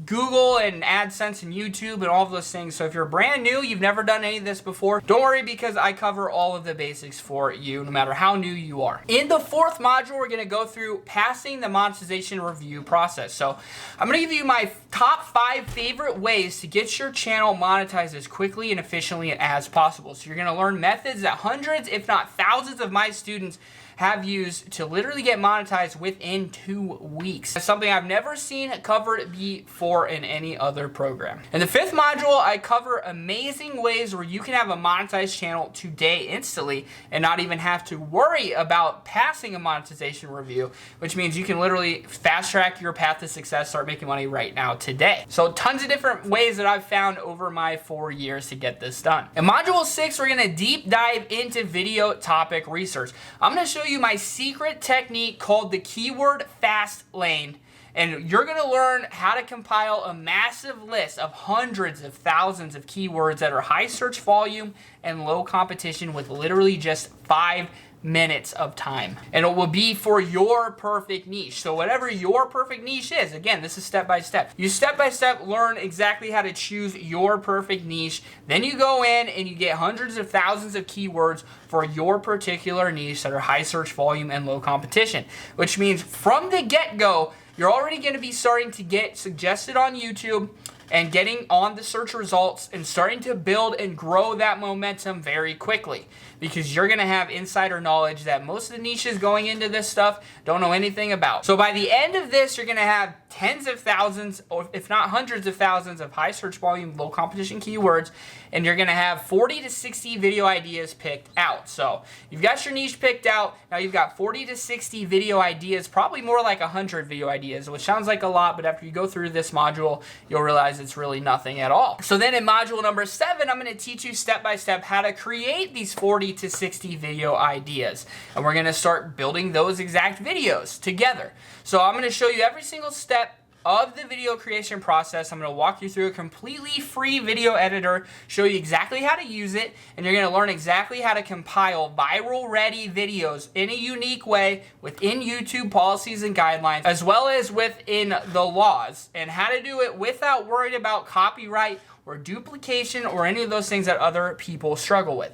Google and AdSense and YouTube and all of those things. So if you're brand new, you've never done any of this before, don't worry, because I cover all of the basics for you, no matter how new you are. In the fourth module, we're gonna go through passing the monetization review process. So I'm gonna give you my top 5 favorite ways to get your channel monetized as quickly and efficiently as possible. So you're gonna learn methods that hundreds, if not thousands of my students have used to literally get monetized within 2 weeks. It's something I've never seen covered before in any other program. In the 5th module, I cover amazing ways where you can have a monetized channel today instantly and not even have to worry about passing a monetization review, which means you can literally fast track your path to success, start making money right now today. So tons of different ways that I've found over my 4 years to get this done. In module 6, we're gonna deep dive into video topic research. I'm gonna show you my secret technique called the keyword fast lane, and you're gonna learn how to compile a massive list of hundreds of thousands of keywords that are high search volume and low competition with literally just 5 minutes of time, and it will be for your perfect niche. So whatever your perfect niche is, again, this is step by step. You step by step learn exactly how to choose your perfect niche. Then you go in and you get hundreds of thousands of keywords for your particular niche that are high search volume and low competition, which means from the get-go, you're already going to be starting to get suggested on YouTube and getting on the search results and starting to build and grow that momentum very quickly, because you're going to have insider knowledge that most of the niches going into this stuff don't know anything about. So by the end of this, you're going to have tens of thousands, or if not hundreds of thousands of high search volume, low competition keywords, and you're going to have 40 to 60 video ideas picked out. So you've got your niche picked out. Now you've got 40 to 60 video ideas, probably more like 100 video ideas, which sounds like a lot, but after you go through this module, you'll realize it's really nothing at all. So then in module number 7, I'm going to teach you step by step how to create these 40 to 60 video ideas. And we're going to start building those exact videos together. So I'm going to show you every single step of the video creation process. I'm going to walk you through a completely free video editor, show you exactly how to use it, and you're going to learn exactly how to compile viral ready videos in a unique way within YouTube policies and guidelines, as well as within the laws, and how to do it without worrying about copyright or duplication or any of those things that other people struggle with.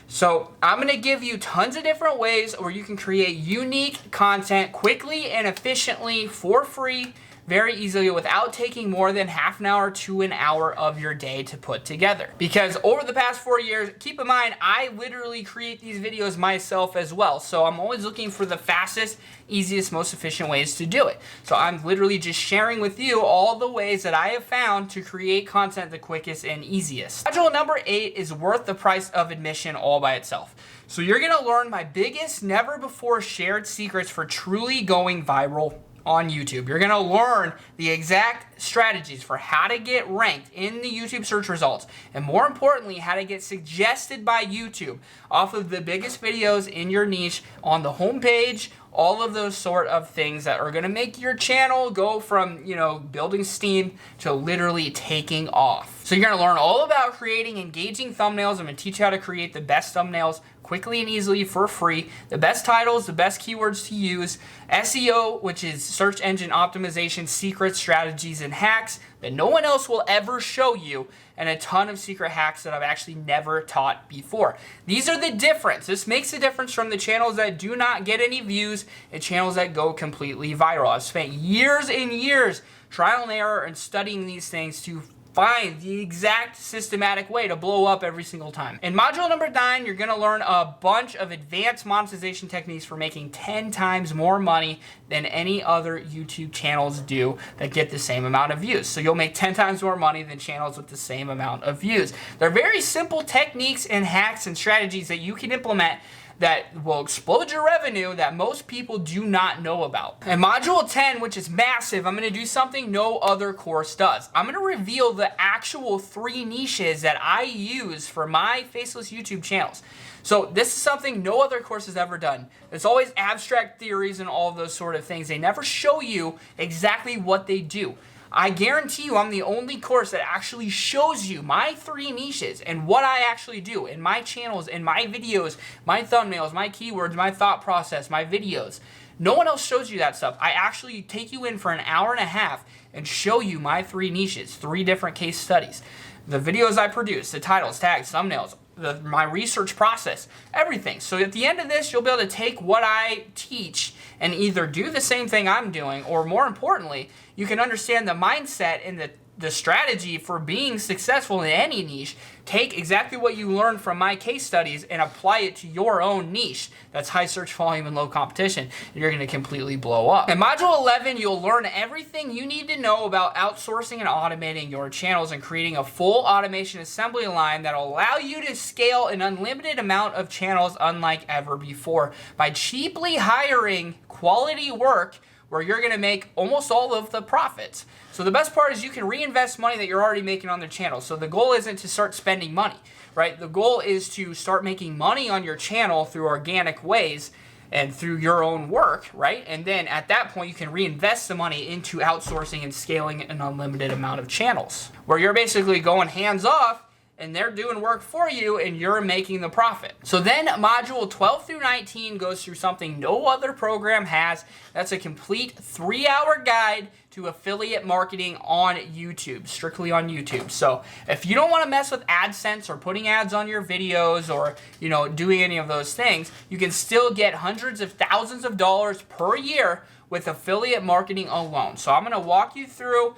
So I'm going to give you tons of different ways where you can create unique content quickly and efficiently for free, very easily, without taking more than half an hour to an hour of your day to put together. Because over the past 4 years, keep in mind, I literally create these videos myself as well. So I'm always looking for the fastest, easiest, most efficient ways to do it. So I'm literally just sharing with you all the ways that I have found to create content the quickest and easiest. Module number 8 is worth the price of admission all by itself. So you're gonna learn my biggest, never before shared secrets for truly going viral on YouTube. You're gonna learn the exact strategies for how to get ranked in the YouTube search results, and more importantly, how to get suggested by YouTube off of the biggest videos in your niche on the homepage, all of those sort of things that are gonna make your channel go from, building steam to literally taking off. So you're gonna learn all about creating engaging thumbnails. I'm gonna teach you how to create the best thumbnails quickly and easily for free, the best titles, the best keywords to use, SEO, which is search engine optimization, secret strategies and hacks that no one else will ever show you, and a ton of secret hacks that I've actually never taught before. These are the difference. This makes a difference from the channels that do not get any views and channels that go completely viral. I've spent years and years trial and error and studying these things to find the exact systematic way to blow up every single time. In module number 9, you're gonna learn a bunch of advanced monetization techniques for making 10 times more money than any other YouTube channels do that get the same amount of views. So you'll make 10 times more money than channels with the same amount of views. They're very simple techniques and hacks and strategies that you can implement that will explode your revenue that most people do not know about. In module 10, which is massive, I'm gonna do something no other course does. I'm gonna reveal the actual 3 niches that I use for my faceless YouTube channels. So this is something no other course has ever done. It's always abstract theories and all of those sort of things. They never show you exactly what they do. I guarantee you I'm the only course that actually shows you my 3 niches and what I actually do in my channels, in my videos, my thumbnails, my keywords, my thought process, my videos. No one else shows you that stuff. I actually take you in for an hour and a half and show you my 3 niches, 3 different case studies, the videos I produce, the titles, tags, thumbnails, my research process, everything. So at the end of this, you'll be able to take what I teach and either do the same thing I'm doing, or more importantly, you can understand the mindset and the strategy for being successful in any niche. Take exactly what you learned from my case studies and apply it to your own niche. That's high search volume and low competition. And you're going to completely blow up. In Module 11, you'll learn everything you need to know about outsourcing and automating your channels and creating a full automation assembly line that will allow you to scale an unlimited amount of channels unlike ever before by cheaply hiring quality work where you're going to make almost all of the profits. So the best part is you can reinvest money that you're already making on the channel. So the goal isn't to start spending money, right? The goal is to start making money on your channel through organic ways and through your own work, right? And then at that point, you can reinvest the money into outsourcing and scaling an unlimited amount of channels, where you're basically going hands off and they're doing work for you and you're making the profit. So then module 12 through 19 goes through something no other program has. That's a complete 3-hour guide to affiliate marketing on YouTube, strictly on YouTube. So if you don't want to mess with AdSense or putting ads on your videos or, you know, doing any of those things, you can still get hundreds of thousands of dollars per year with affiliate marketing alone. So I'm going to walk you through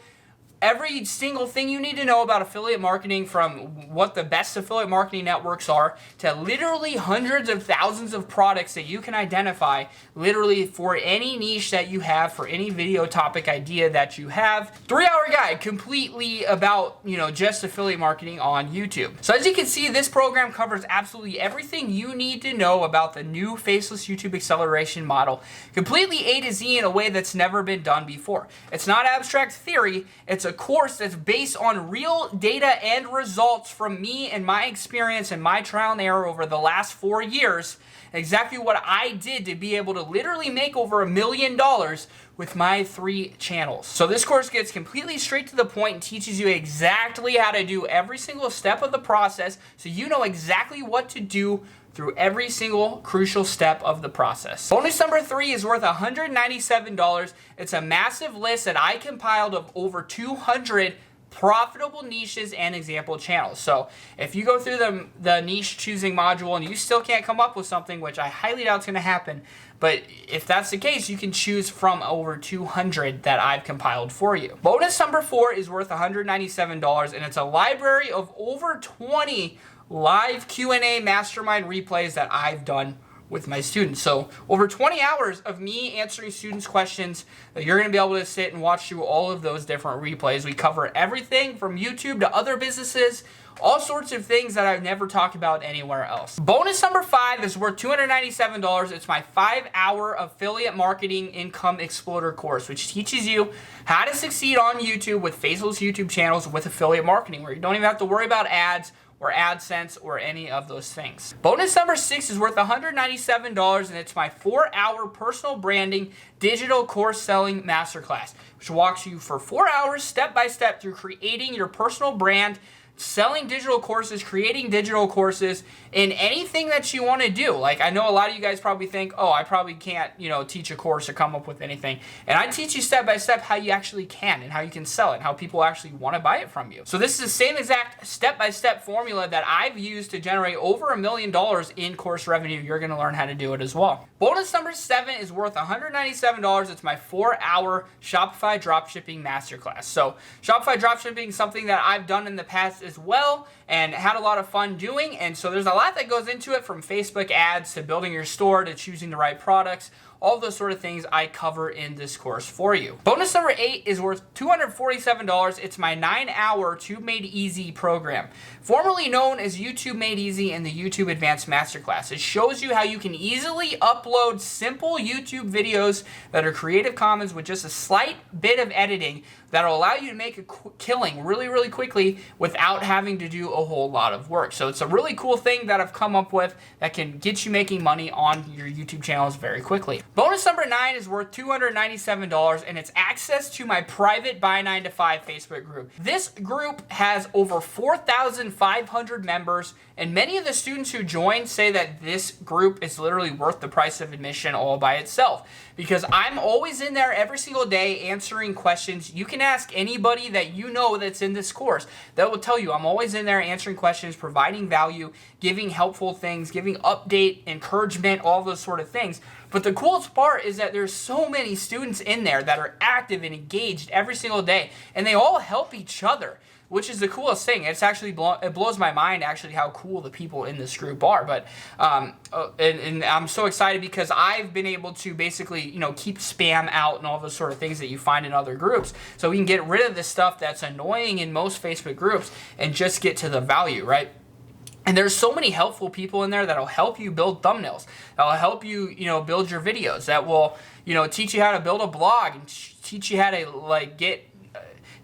every single thing you need to know about affiliate marketing, from what the best affiliate marketing networks are to literally hundreds of thousands of products that you can identify literally for any niche that you have, for any video topic idea that you have. 3-hour guide completely about, you know, just affiliate marketing on YouTube. So as you can see, this program covers absolutely everything you need to know about the new Faceless YouTube Acceleration model, completely A to Z in a way that's never been done before. It's not abstract theory, it's a course that's based on real data and results from me and my experience and my trial and error over the last 4 years. Exactly what I did to be able to literally make over $1 million with my 3 channels. So this course gets completely straight to the point and teaches you exactly how to do every single step of the process, so you know exactly what to do through every single crucial step of the process. Bonus number 3 is worth $197. It's a massive list that I compiled of over 200 profitable niches and example channels. So if you go through the niche choosing module and you still can't come up with something, which I highly doubt is going to happen, but if that's the case, you can choose from over 200 that I've compiled for you. Bonus number 4 is worth $197, and it's a library of over 20 live Q&A mastermind replays that I've done with my students. So over 20 hours of me answering students' questions that you're going to be able to sit and watch through all of those different replays. We cover everything from YouTube to other businesses, all sorts of things that I've never talked about anywhere else. Bonus number 5 is worth $297. It's my 5-hour affiliate marketing income exploder course, which teaches you how to succeed on YouTube with faceless YouTube channels with affiliate marketing, where you don't even have to worry about ads or AdSense or any of those things. Bonus number 6 is worth $197, and it's my 4-hour personal branding digital course selling masterclass, which walks you for 4 hours step by step through creating your personal brand, selling digital courses, creating digital courses in anything that you want to do. Like, I know a lot of you guys probably think, oh, I probably can't, you know, teach a course or come up with anything. And I teach you step by step how you actually can and how you can sell it and how people actually want to buy it from you. So this is the same exact step-by-step formula that I've used to generate over $1 million in course revenue. You're going to learn how to do it as well. Bonus number 7 is worth $197. It's my 4-hour Shopify dropshipping masterclass. So Shopify dropshipping is something that I've done in the past as well and had a lot of fun doing, and so there's a lot that goes into it, from Facebook ads to building your store to choosing the right products. All those sort of things I cover in this course for you. Bonus number 8 is worth $247. It's my 9-hour Tube Made Easy program, formerly known as YouTube Made Easy and the YouTube Advanced Masterclass. It shows you how you can easily upload simple YouTube videos that are Creative Commons with just a slight bit of editing that'll allow you to make a killing really, really quickly without having to do a whole lot of work. So it's a really cool thing that I've come up with that can get you making money on your YouTube channels very quickly. Bonus number 9 is worth $297, and it's access to my private By 9 to 5 Facebook group. This group has over 4,500 members, and many of the students who join say that this group is literally worth the price of admission all by itself, because I'm always in there every single day answering questions. You can ask anybody that you know that's in this course that will tell you I'm always in there answering questions, providing value, giving helpful things, giving update, encouragement, all those sort of things. But the coolest part is that there's so many students in there that are active and engaged every single day, and they all help each other, which is the coolest thing. It's actually it blows my mind actually how cool the people in this group are. But and I'm so excited because I've been able to basically, you know, keep spam out and all those sort of things that you find in other groups, so we can get rid of the stuff that's annoying in most Facebook groups and just get to the value, right? And there's so many helpful people in there that'll help you build thumbnails, that'll help you, you know, build your videos, that will, you know, teach you how to build a blog and teach you how to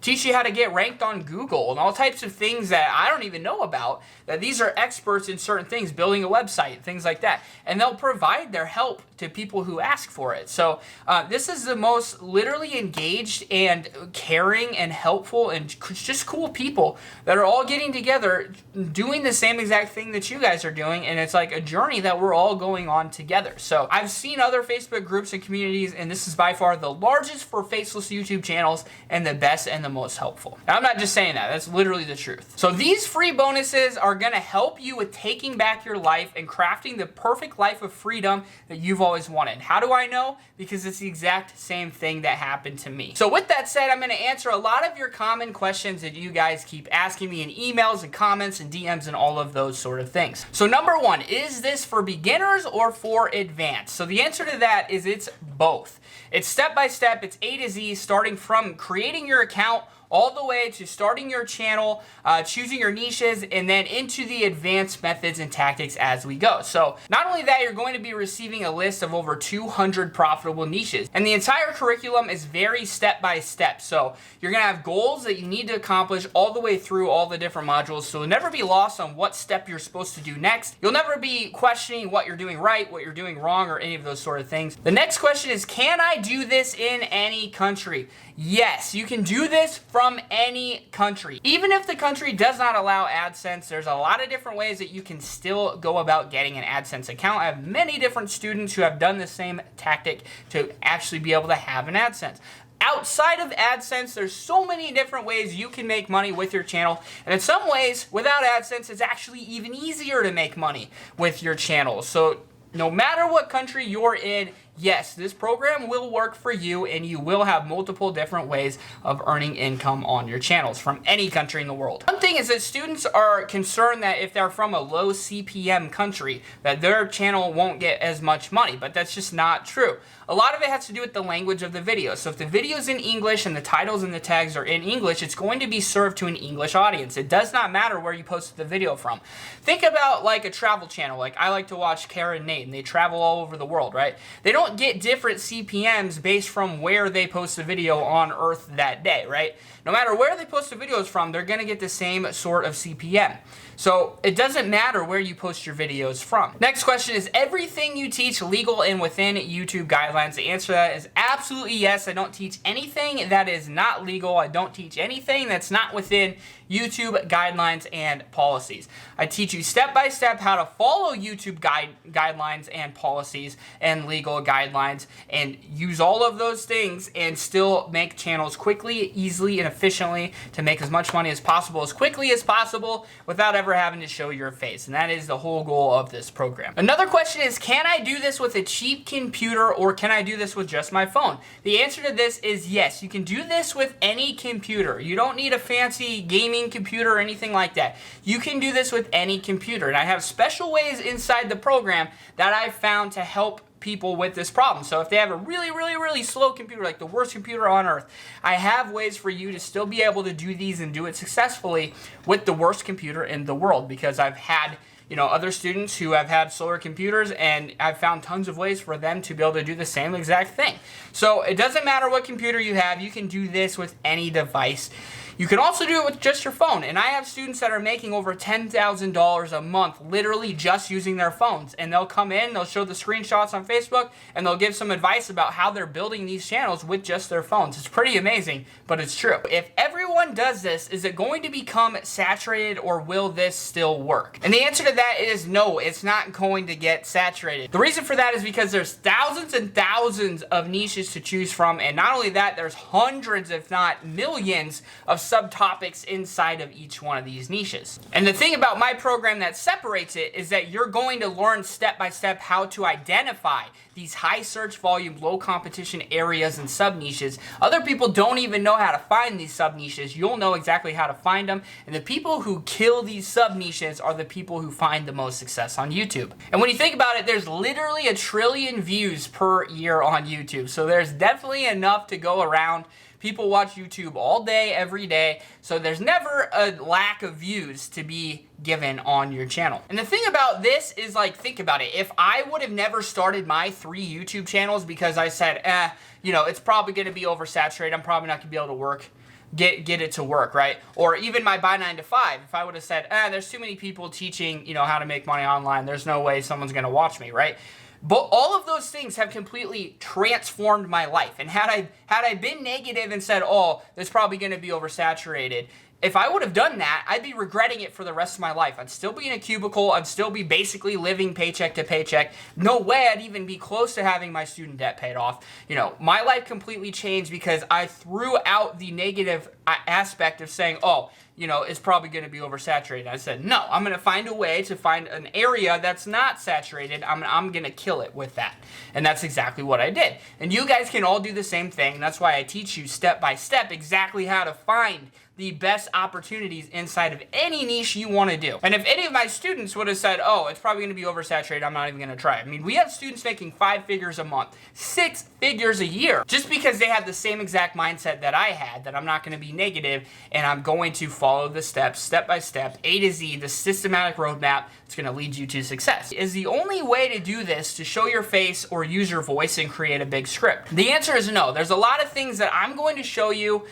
teach you how to get ranked on Google and all types of things that I don't even know about, that these are experts in certain things, building a website, things like that. And they'll provide their help to people who ask for it. So this is the most literally engaged and caring and helpful and just cool people that are all getting together doing the same exact thing that you guys are doing, and it's like a journey that we're all going on together. So I've seen other Facebook groups and communities, and this is by far the largest for faceless YouTube channels and the best and the most helpful. And I'm not just saying that, that's literally the truth. So these free bonuses are gonna help you with taking back your life and crafting the perfect life of freedom that you've always wanted. How do I know? Because it's the exact same thing that happened to me. So with that said, I'm gonna answer a lot of your common questions that you guys keep asking me in emails and comments and DMs and all of those sort of things. So number 1, is this for beginners or for advanced? So the answer to that is it's both. It's step by step, it's A to Z, starting from creating your account all the way to starting your channel, choosing your niches, and then into the advanced methods and tactics as we go. So not only that, you're going to be receiving a list of over 200 profitable niches, and the entire curriculum is very step by step. So you're gonna have goals that you need to accomplish all the way through all the different modules, so you'll never be lost on what step you're supposed to do next. You'll never be questioning what you're doing right, what you're doing wrong, or any of those sort of things. The next question is, can I do this in any country? Yes, you can do this from any country. Even if the country does not allow AdSense, there's a lot of different ways that you can still go about getting an AdSense account. I have many different students who have done the same tactic to actually be able to have an AdSense. Outside of AdSense, there's so many different ways you can make money with your channel, and in some ways, without AdSense, it's actually even easier to make money with your channel. So no matter what country you're in, yes, this program will work for you, and you will have multiple different ways of earning income on your channels from any country in the world. One thing is that students are concerned that if they're from a low CPM country, that their channel won't get as much money, but that's just not true. A lot of it has to do with the language of the video. So if the video is in English and the titles and the tags are in English, it's going to be served to an English audience. It does not matter where you posted the video from. Think about like a travel channel. Like I like to watch Kara and Nate, and they travel all over the world, right? They don't get different CPMs based from where they post the video on Earth that day, right? No matter where they post the videos from, they're gonna get the same sort of CPM. So it doesn't matter where you post your videos from. Next question is everything you teach legal and within YouTube guidelines? The answer to that is absolutely yes. I don't teach anything that is not legal. I don't teach anything that's not within YouTube guidelines and policies. I teach you step by step how to follow YouTube guidelines and policies and legal guidelines and use all of those things and still make channels quickly, easily, and efficiently to make as much money as possible, as quickly as possible, without ever having to show your face. And that is the whole goal of this program. Another question is, can I do this with a cheap computer or can I do this with just my phone? The answer to this is yes. You can do this with any computer. You don't need a fancy gaming computer or anything like that. You can do this with any computer. And I have special ways inside the program that I've found to help people with this problem. So if they have a really slow computer, like the worst computer on earth, I have ways for you to still be able to do these and do it successfully with the worst computer in the world, because I've had other students who have had slower computers, and I've found tons of ways for them to be able to do the same exact thing. So it doesn't matter what computer you have, you can do this with any device. You can also do it with just your phone, and I have students that are making over $10,000 a month literally just using their phones, and they'll come in, they'll show the screenshots on Facebook, and they'll give some advice about how they're building these channels with just their phones. It's pretty amazing, but it's true. If everyone does this, is it going to become saturated, or will this still work? And the answer to that is no, it's not going to get saturated. The reason for that is because there's thousands and thousands of niches to choose from, and not only that, there's hundreds if not millions of subtopics inside of each one of these niches. And the thing about my program that separates it is that you're going to learn step by step how to identify these high search volume, low competition areas and sub niches. Other people don't even know how to find these sub niches. You'll know exactly how to find them, and the people who kill these sub niches are the people who find the most success on YouTube. And when you think about it, there's literally 1 trillion views per year on YouTube, so there's definitely enough to go around. People watch YouTube all day, every day, so there's never a lack of views to be given on your channel. And the thing about this is, like, think about it. If I would have never started my 3 YouTube channels because I said, you know, it's probably going to be oversaturated, I'm probably not going to be able to work, get it to work, right? Or even my Buy 9 to 5, if I would have said, there's too many people teaching, you know, how to make money online, there's no way someone's going to watch me, right? But all of those things have completely transformed my life. And had I been negative and said, oh, it's probably going to be oversaturated, if I would have done that, I'd be regretting it for the rest of my life. I'd still be in a cubicle. I'd still be basically living paycheck to paycheck. No way I'd even be close to having my student debt paid off. You know, my life completely changed because I threw out the negative aspect of saying, oh, you know, it's probably going to be oversaturated. I said, no, I'm going to find a way to find an area that's not saturated. I'm going to kill it with that. And that's exactly what I did. And you guys can all do the same thing. And that's why I teach you step by step exactly how to find the best opportunities inside of any niche you want to do. And if any of my students would have said, oh, it's probably going to be oversaturated, I'm not even going to try. I mean, we have students making 5 figures a month, 6 figures a year, just because they have the same exact mindset that I had, that I'm not going to be negative and I'm going to follow the steps, step by step, A to Z, the systematic roadmap that's going to lead you to success. Is the only way to do this to show your face or use your voice and create a big script? The answer is no. There's a lot of things that I'm going to show you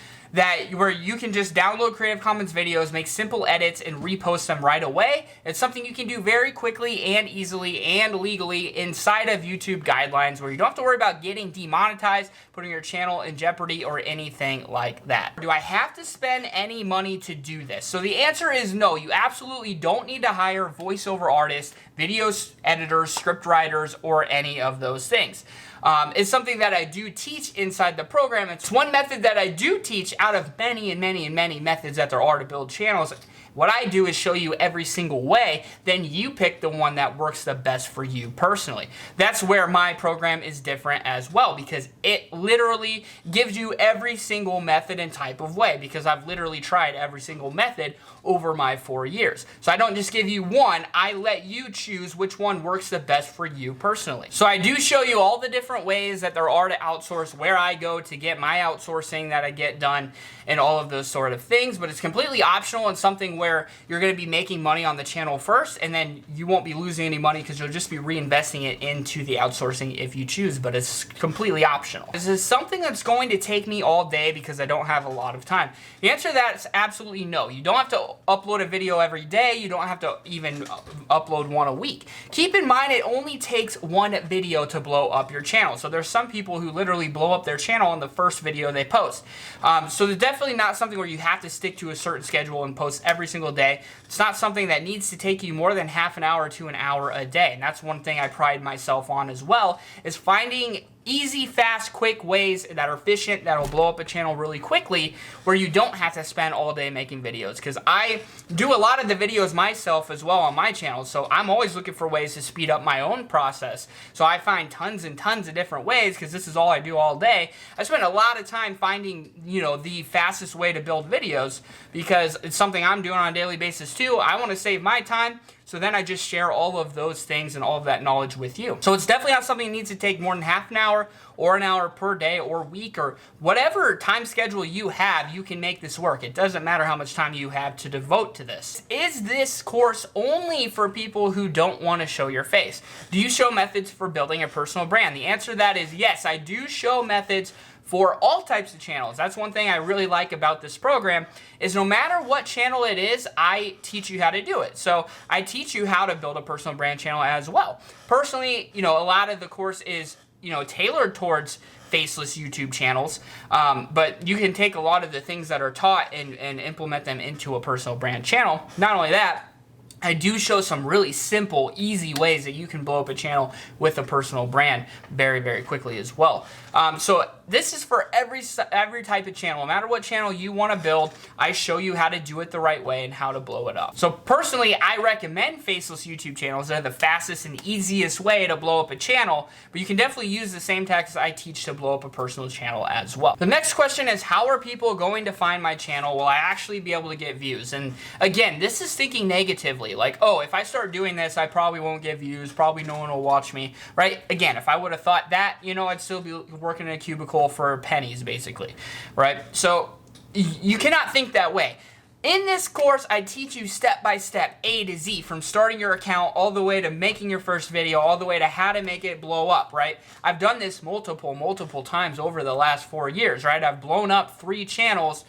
where you can just download Creative Commons videos, make simple edits, and repost them right away. It's something you can do very quickly and easily and legally inside of YouTube guidelines, where you don't have to worry about getting demonetized, putting your channel in jeopardy, or anything like that. Do I have to spend any money to do this? So the answer is no. You absolutely don't need to hire voiceover artists, video editors, script writers, or any of those things. It's something that I do teach inside the program. It's one method that I do teach out of many and many and many methods that there are to build channels. What I do is show you every single way, then you pick the one that works the best for you personally. That's where my program is different as well, because it literally gives you every single method and type of way, because I've literally tried every single method over my 4 years. So I don't just give you one, I let you choose which one works the best for you personally. So I do show you all the different ways that there are to outsource, where I go to get my outsourcing that I get done, and all of those sort of things, but it's completely optional and something where you're going to be making money on the channel first, and then you won't be losing any money because you'll just be reinvesting it into the outsourcing if you choose, but it's completely optional. Is this something that's going to take me all day because I don't have a lot of time? The answer to that is absolutely no. You don't have to upload a video every day. You don't have to even upload one a week. Keep in mind, it only takes one video to blow up your channel. So there's some people who literally blow up their channel on the first video they post. So there's definitely not something where you have to stick to a certain schedule and post every single day. It's not something that needs to take you more than half an hour to an hour a day. And that's one thing I pride myself on as well, is finding easy, fast, quick ways that are efficient, that'll blow up a channel really quickly, where you don't have to spend all day making videos. Because I do a lot of the videos myself as well on my channel, so I'm always looking for ways to speed up my own process. So I find tons and tons of different ways, because this is all I do all day. I spend a lot of time finding, you know, the fastest way to build videos, because it's something I'm doing on a daily basis too. I want to save my time, so then I just share all of those things and all of that knowledge with you. So it's definitely not something that needs to take more than half an hour or an hour per day or week, or whatever time schedule you have, you can make this work. It doesn't matter how much time you have to devote to this. Is this course only for people who don't want to show your face? Do you show methods for building a personal brand? The answer to that is yes. I do show methods for all types of channels. That's one thing I really like about this program is no matter what channel it is, I teach you how to do it. So I teach you how to build a personal brand channel as well. Personally, a lot of the course is, tailored towards faceless YouTube channels, but you can take a lot of the things that are taught and implement them into a personal brand channel. Not only that, I do show some really simple, easy ways that you can blow up a channel with a personal brand very, very quickly as well. So this is for every type of channel. No matter what channel you want to build, I show you how to do it the right way and how to blow it up. So personally, I recommend faceless YouTube channels. They're the fastest and easiest way to blow up a channel, but you can definitely use the same tactics I teach to blow up a personal channel as well. The next question is, how are people going to find my channel? Will I actually be able to get views? And again, this is thinking negatively. Like, oh, if I start doing this, I probably won't get views. Probably no one will watch me, right? Again, if I would have thought that, I'd still be working in a cubicle for pennies, basically, right? So you cannot think that way. In this course, I teach you step by step, A to Z, from starting your account all the way to making your first video, all the way to how to make it blow up, right? I've done this multiple times over the last 4 years, right? I've blown up 3 channels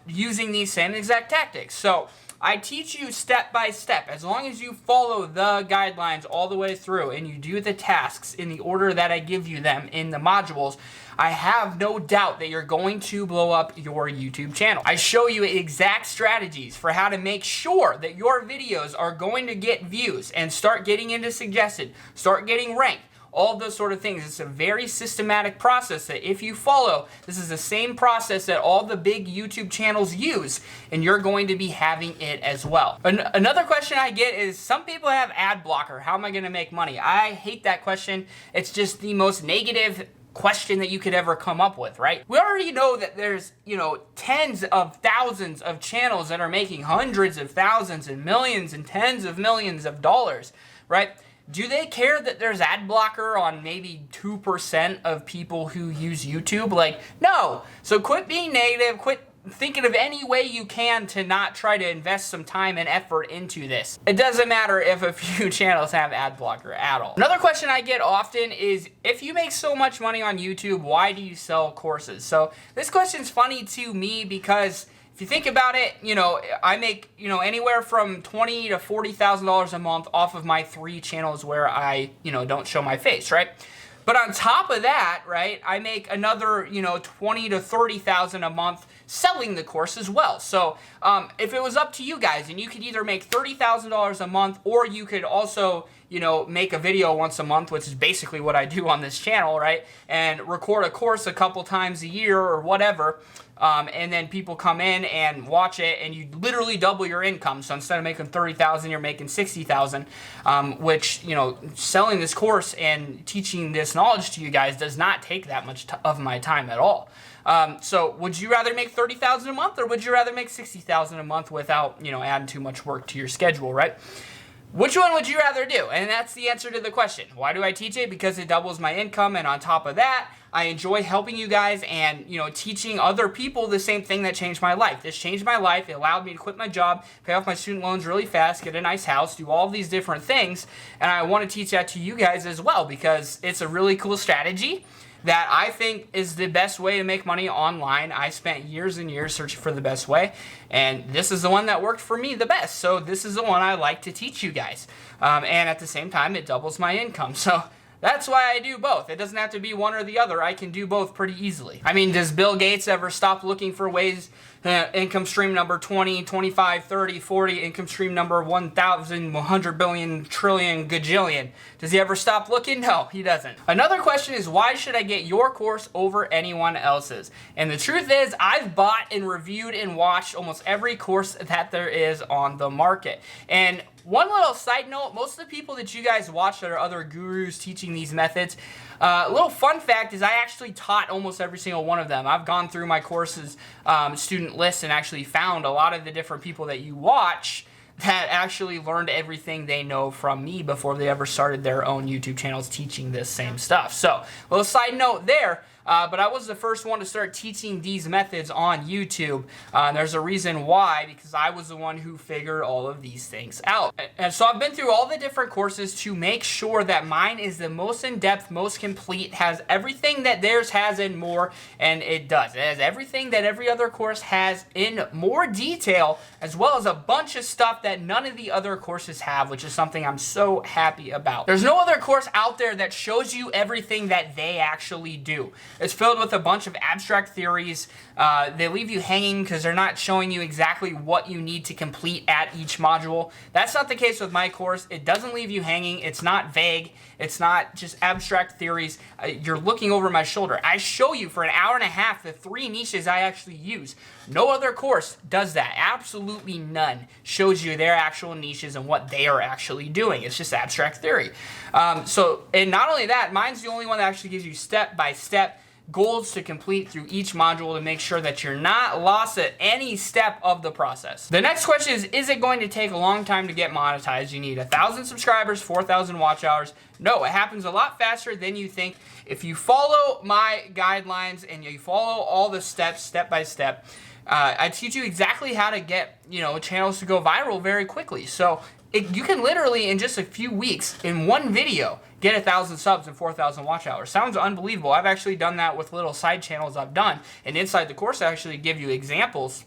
using these same exact tactics. So I teach you step by step. As long as you follow the guidelines all the way through and you do the tasks in the order that I give you them in the modules, I have no doubt that you're going to blow up your YouTube channel. I show you exact strategies for how to make sure that your videos are going to get views and start getting into suggested, start getting ranked. All those sort of things. It's a very systematic process that if you follow, this is the same process that all the big YouTube channels use, and you're going to be having it as well. Another question I get is, some people have ad blocker. How am I going to make money? I hate that question. It's just the most negative question that you could ever come up with, right? We already know that there's, tens of thousands of channels that are making hundreds of thousands and millions and tens of millions of dollars, right? Do they care that there's ad blocker on maybe 2% of people who use YouTube? Like, no. So quit being negative, quit thinking of any way you can to not try to invest some time and effort into this. It doesn't matter if a few channels have ad blocker at all. Another question I get often is, if you make so much money on YouTube, why do you sell courses? So this question's funny to me because if you think about it, I make, anywhere from $20,000 to $40,000 a month off of my 3 channels where I, don't show my face, right? But on top of that, right, I make another, $20,000 to $30,000 a month selling the course as well. So if it was up to you guys, and you could either make $30,000 a month, or you could also, make a video once a month, which is basically what I do on this channel, right? And record a course a couple times a year or whatever. And then people come in and watch it, and you literally double your income. So instead of making $30,000, you're making $60,000, which, selling this course and teaching this knowledge to you guys does not take that much of my time at all. So would you rather make $30,000 a month, or would you rather make $60,000 a month without, adding too much work to your schedule, right? Which one would you rather do? And that's the answer to the question. Why do I teach it? Because it doubles my income, and on top of that, I enjoy helping you guys and, teaching other people the same thing that changed my life. This changed my life. It allowed me to quit my job, pay off my student loans really fast, get a nice house, do all these different things. And I want to teach that to you guys as well, because it's a really cool strategy that I think is the best way to make money online. I spent years and years searching for the best way, and this is the one that worked for me the best. So this is the one I like to teach you guys. And at the same time, it doubles my income. So that's why I do both. It doesn't have to be one or the other. I can do both pretty easily. I mean, does Bill Gates ever stop looking for ways, income stream number 20, 25, 30, 40, income stream number 1,000, 100 billion, trillion, gajillion? Does he ever stop looking? No, he doesn't. Another question is, why should I get your course over anyone else's? And the truth is, I've bought and reviewed and watched almost every course that there is on the market. And one little side note, most of the people that you guys watch that are other gurus teaching these methods, a little fun fact is I actually taught almost every single one of them. I've gone through my courses student list and actually found a lot of the different people that you watch that actually learned everything they know from me before they ever started their own YouTube channels teaching this same stuff. So, a little side note there. but I was the first one to start teaching these methods on YouTube. There's a reason why, because I was the one who figured all of these things out. And so I've been through all the different courses to make sure that mine is the most in-depth, most complete, has everything that theirs has and more, and it does. It has everything that every other course has in more detail, as well as a bunch of stuff that none of the other courses have, which is something I'm so happy about. There's no other course out there that shows you everything that they actually do. It's filled with a bunch of abstract theories. They leave you hanging because they're not showing you exactly what you need to complete at each module. That's not the case with my course. It doesn't leave you hanging. It's not vague. It's not just abstract theories. You're looking over my shoulder. I show you for an hour and a half the 3 niches I actually use. No other course does that. Absolutely none shows you their actual niches and what they are actually doing. It's just abstract theory. And not only that, mine's the only one that actually gives you step-by-step goals to complete through each module to make sure that you're not lost at any step of the process. The next question is it going to take a long time to get monetized? You need 1,000 subscribers, 4,000 watch hours. No, it happens a lot faster than you think. If you follow my guidelines and you follow all the steps, step by step, I teach you exactly how to get, channels to go viral very quickly. So you can literally, in just a few weeks, in one video, get 1,000 subs and 4,000 watch hours. Sounds unbelievable. I've actually done that with little side channels I've done. And inside the course, I actually give you examples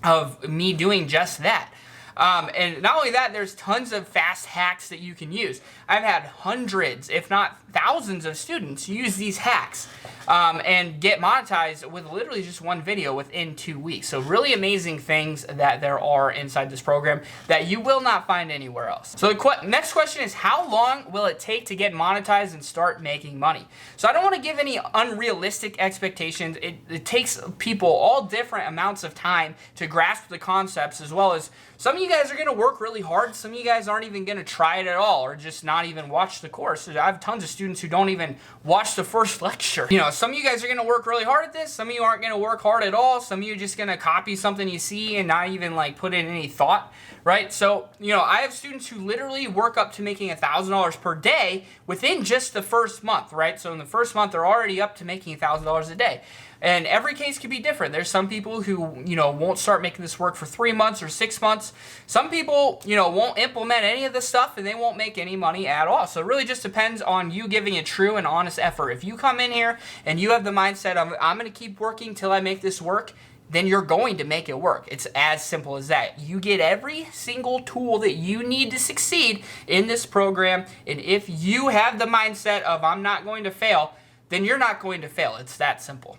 of me doing just that. And not only that, there's tons of fast hacks that you can use. I've had hundreds, if not thousands of students use these hacks and get monetized with literally just one video within 2 weeks. So really amazing things that there are inside this program that you will not find anywhere else. So the next question is, how long will it take to get monetized and start making money? So I don't want to give any unrealistic expectations. It takes people all different amounts of time to grasp the concepts, as well as some of you guys are going to work really hard. Some of you guys aren't even going to try it at all, or just not even watch the course. I have tons of students who don't even watch the first lecture. Some of you guys are going to work really hard at this. Some of you aren't going to work hard at all. Some of you are just going to copy something you see and not even put in any thought, right? So, I have students who literally work up to making $1,000 per day within just the first month, right? So in the first month, they're already up to making $1,000 a day. And every case could be different. There's some people who, won't start making this work for 3 months or 6 months. Some people, won't implement any of this stuff and they won't make any money at all. So it really just depends on you giving a true and honest effort. If you come in here and you have the mindset of, I'm going to keep working till I make this work, then you're going to make it work. It's as simple as that. You get every single tool that you need to succeed in this program. And if you have the mindset of, I'm not going to fail, then you're not going to fail. It's that simple.